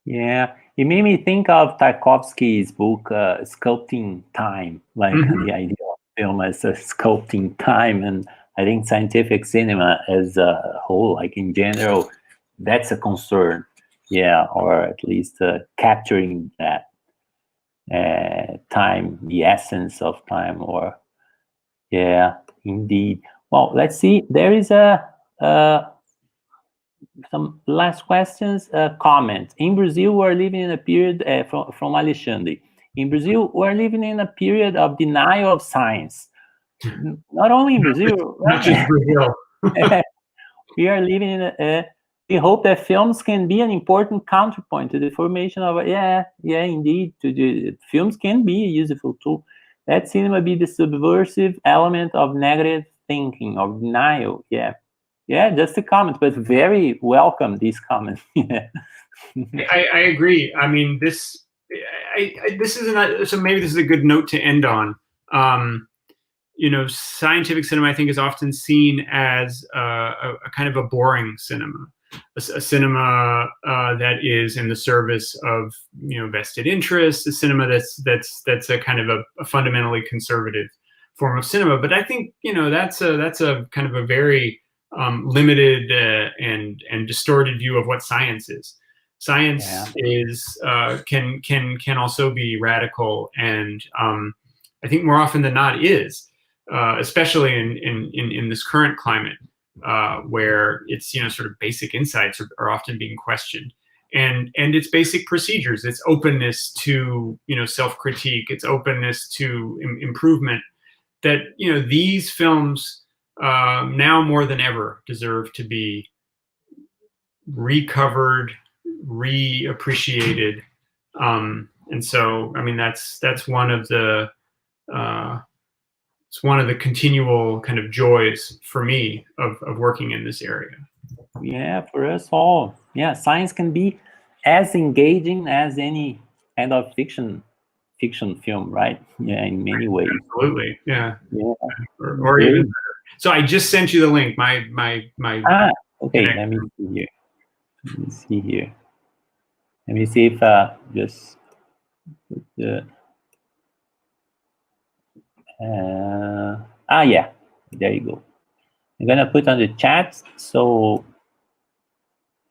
Yeah, it made me think of Tarkovsky's book, Sculpting Time, like the idea of film as a sculpting time. And I think scientific cinema as a whole, like in general, that's a concern. Yeah, or at least capturing that time, the essence of time, or yeah, indeed. Well, let's see. There is some last questions. Comment. In Brazil, we're living in a period from Alexandre. In Brazil, we're living in a period of denial of science. Not only in Brazil, not just Brazil. we are living in a. We hope that films can be an important counterpoint to the formation of. Yeah, indeed. Films can be a useful tool. Let cinema be the subversive element of negative thinking, of denial. Yeah, just a comment, but very welcome these comments. I agree. I mean, this is so maybe this is a good note to end on. Scientific cinema, I think, is often seen as a kind of a boring cinema, a cinema that is in the service of vested interests, a cinema that's a kind of a fundamentally conservative form of cinema. But I think that's a kind of a very limited and distorted view of what science is. Science can also be radical, and I think more often than not is, especially in this current climate where it's sort of basic insights are often being questioned, and its basic procedures, its openness to self-critique, its openness to improvement. That these films now more than ever deserve to be recovered, reappreciated, and so I mean that's one of the it's one of the continual kind of joys for me of working in this area. Yeah, for us all. Yeah, science can be as engaging as any kind of fiction film, right? Yeah, in many ways. Absolutely. Yeah. Or even better. So I just sent you the link. My okay. Let me see here. Let me see if just put the yeah, there you go. I'm gonna put on the chat so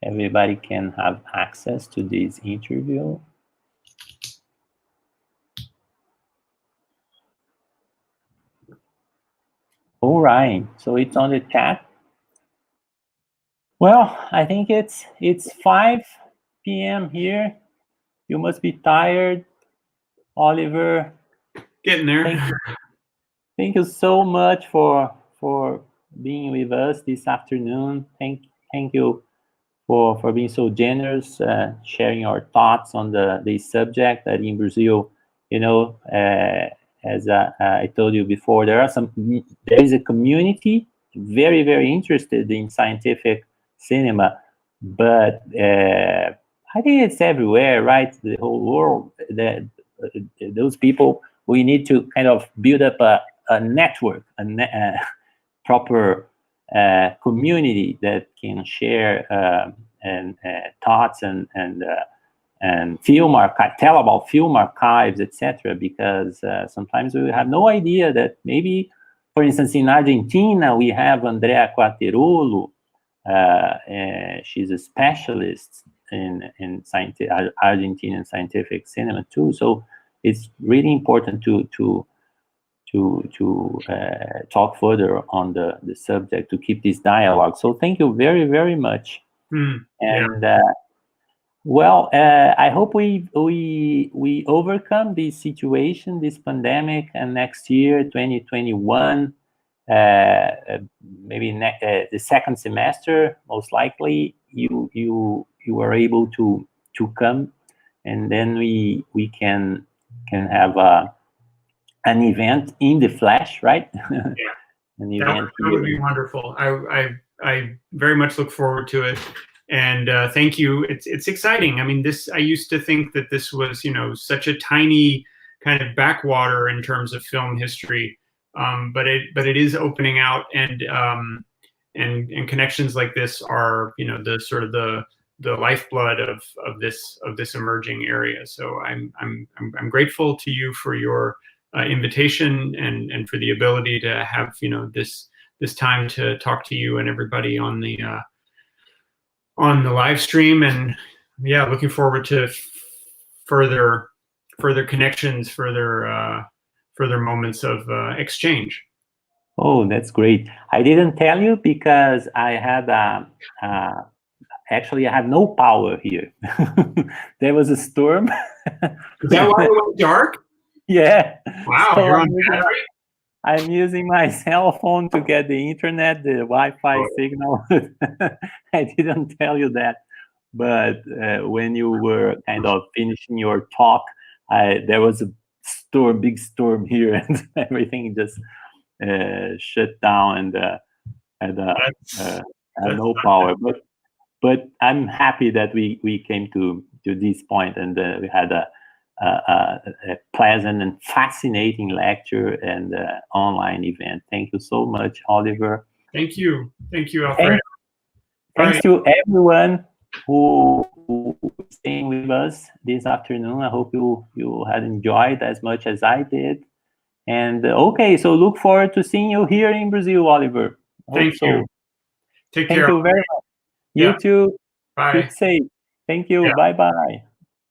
everybody can have access to this interview. All right, so it's on the chat. Well, I think it's 5 p.m. here. You must be tired, Oliver. Getting there. Thank you so much for being with us this afternoon. Thank you for being so generous, sharing your thoughts on the subject. That in Brazil, as I told you before, there is a community very, very interested in scientific cinema, but I think it's everywhere, right? The whole world. Those people, we need to kind of build up a network, a proper community that can share and thoughts and tell about film archives, etc. Because sometimes we have no idea that maybe, for instance, in Argentina we have Andrea Quaterolo. She's a specialist in Argentinian scientific cinema too. So it's really important to talk further on the subject, to keep this dialogue. So thank you very, very much. Well, I hope we overcome this situation, this pandemic, and next year, 2021, maybe the second semester, most likely you are able to come, and then we can have an event in the flesh, right? That would be wonderful. I very much look forward to it. And thank you. It's exciting. I mean, I used to think that this was, such a tiny kind of backwater in terms of film history, but it is opening out, and connections like this are, the sort of the lifeblood of this emerging area. So I'm grateful to you for your invitation and for the ability to have this time to talk to you and everybody on the live stream. And yeah, looking forward to further connections, further moments of exchange. Oh, that's great. I didn't tell you because I had actually, I have no power here. There was a storm. Is that why it went dark? Yeah. Wow, so you're on battery? I'm using my cell phone to get the internet, the Wi-Fi signal. I didn't tell you that, but when you were kind of finishing your talk, there was a big storm here, and everything just shut down, and no power. But I'm happy that we came to this point, and we had a pleasant and fascinating lecture and online event. Thank you so much, Oliver. Thank you, Alfredo. Thanks to everyone who is staying with us this afternoon. I hope you had enjoyed as much as I did. And okay, so look forward to seeing you here in Brazil, Oliver. Thank you. Take care. Thank you very much. You too. Bye. Keep safe. Thank you. Yeah. Bye-bye.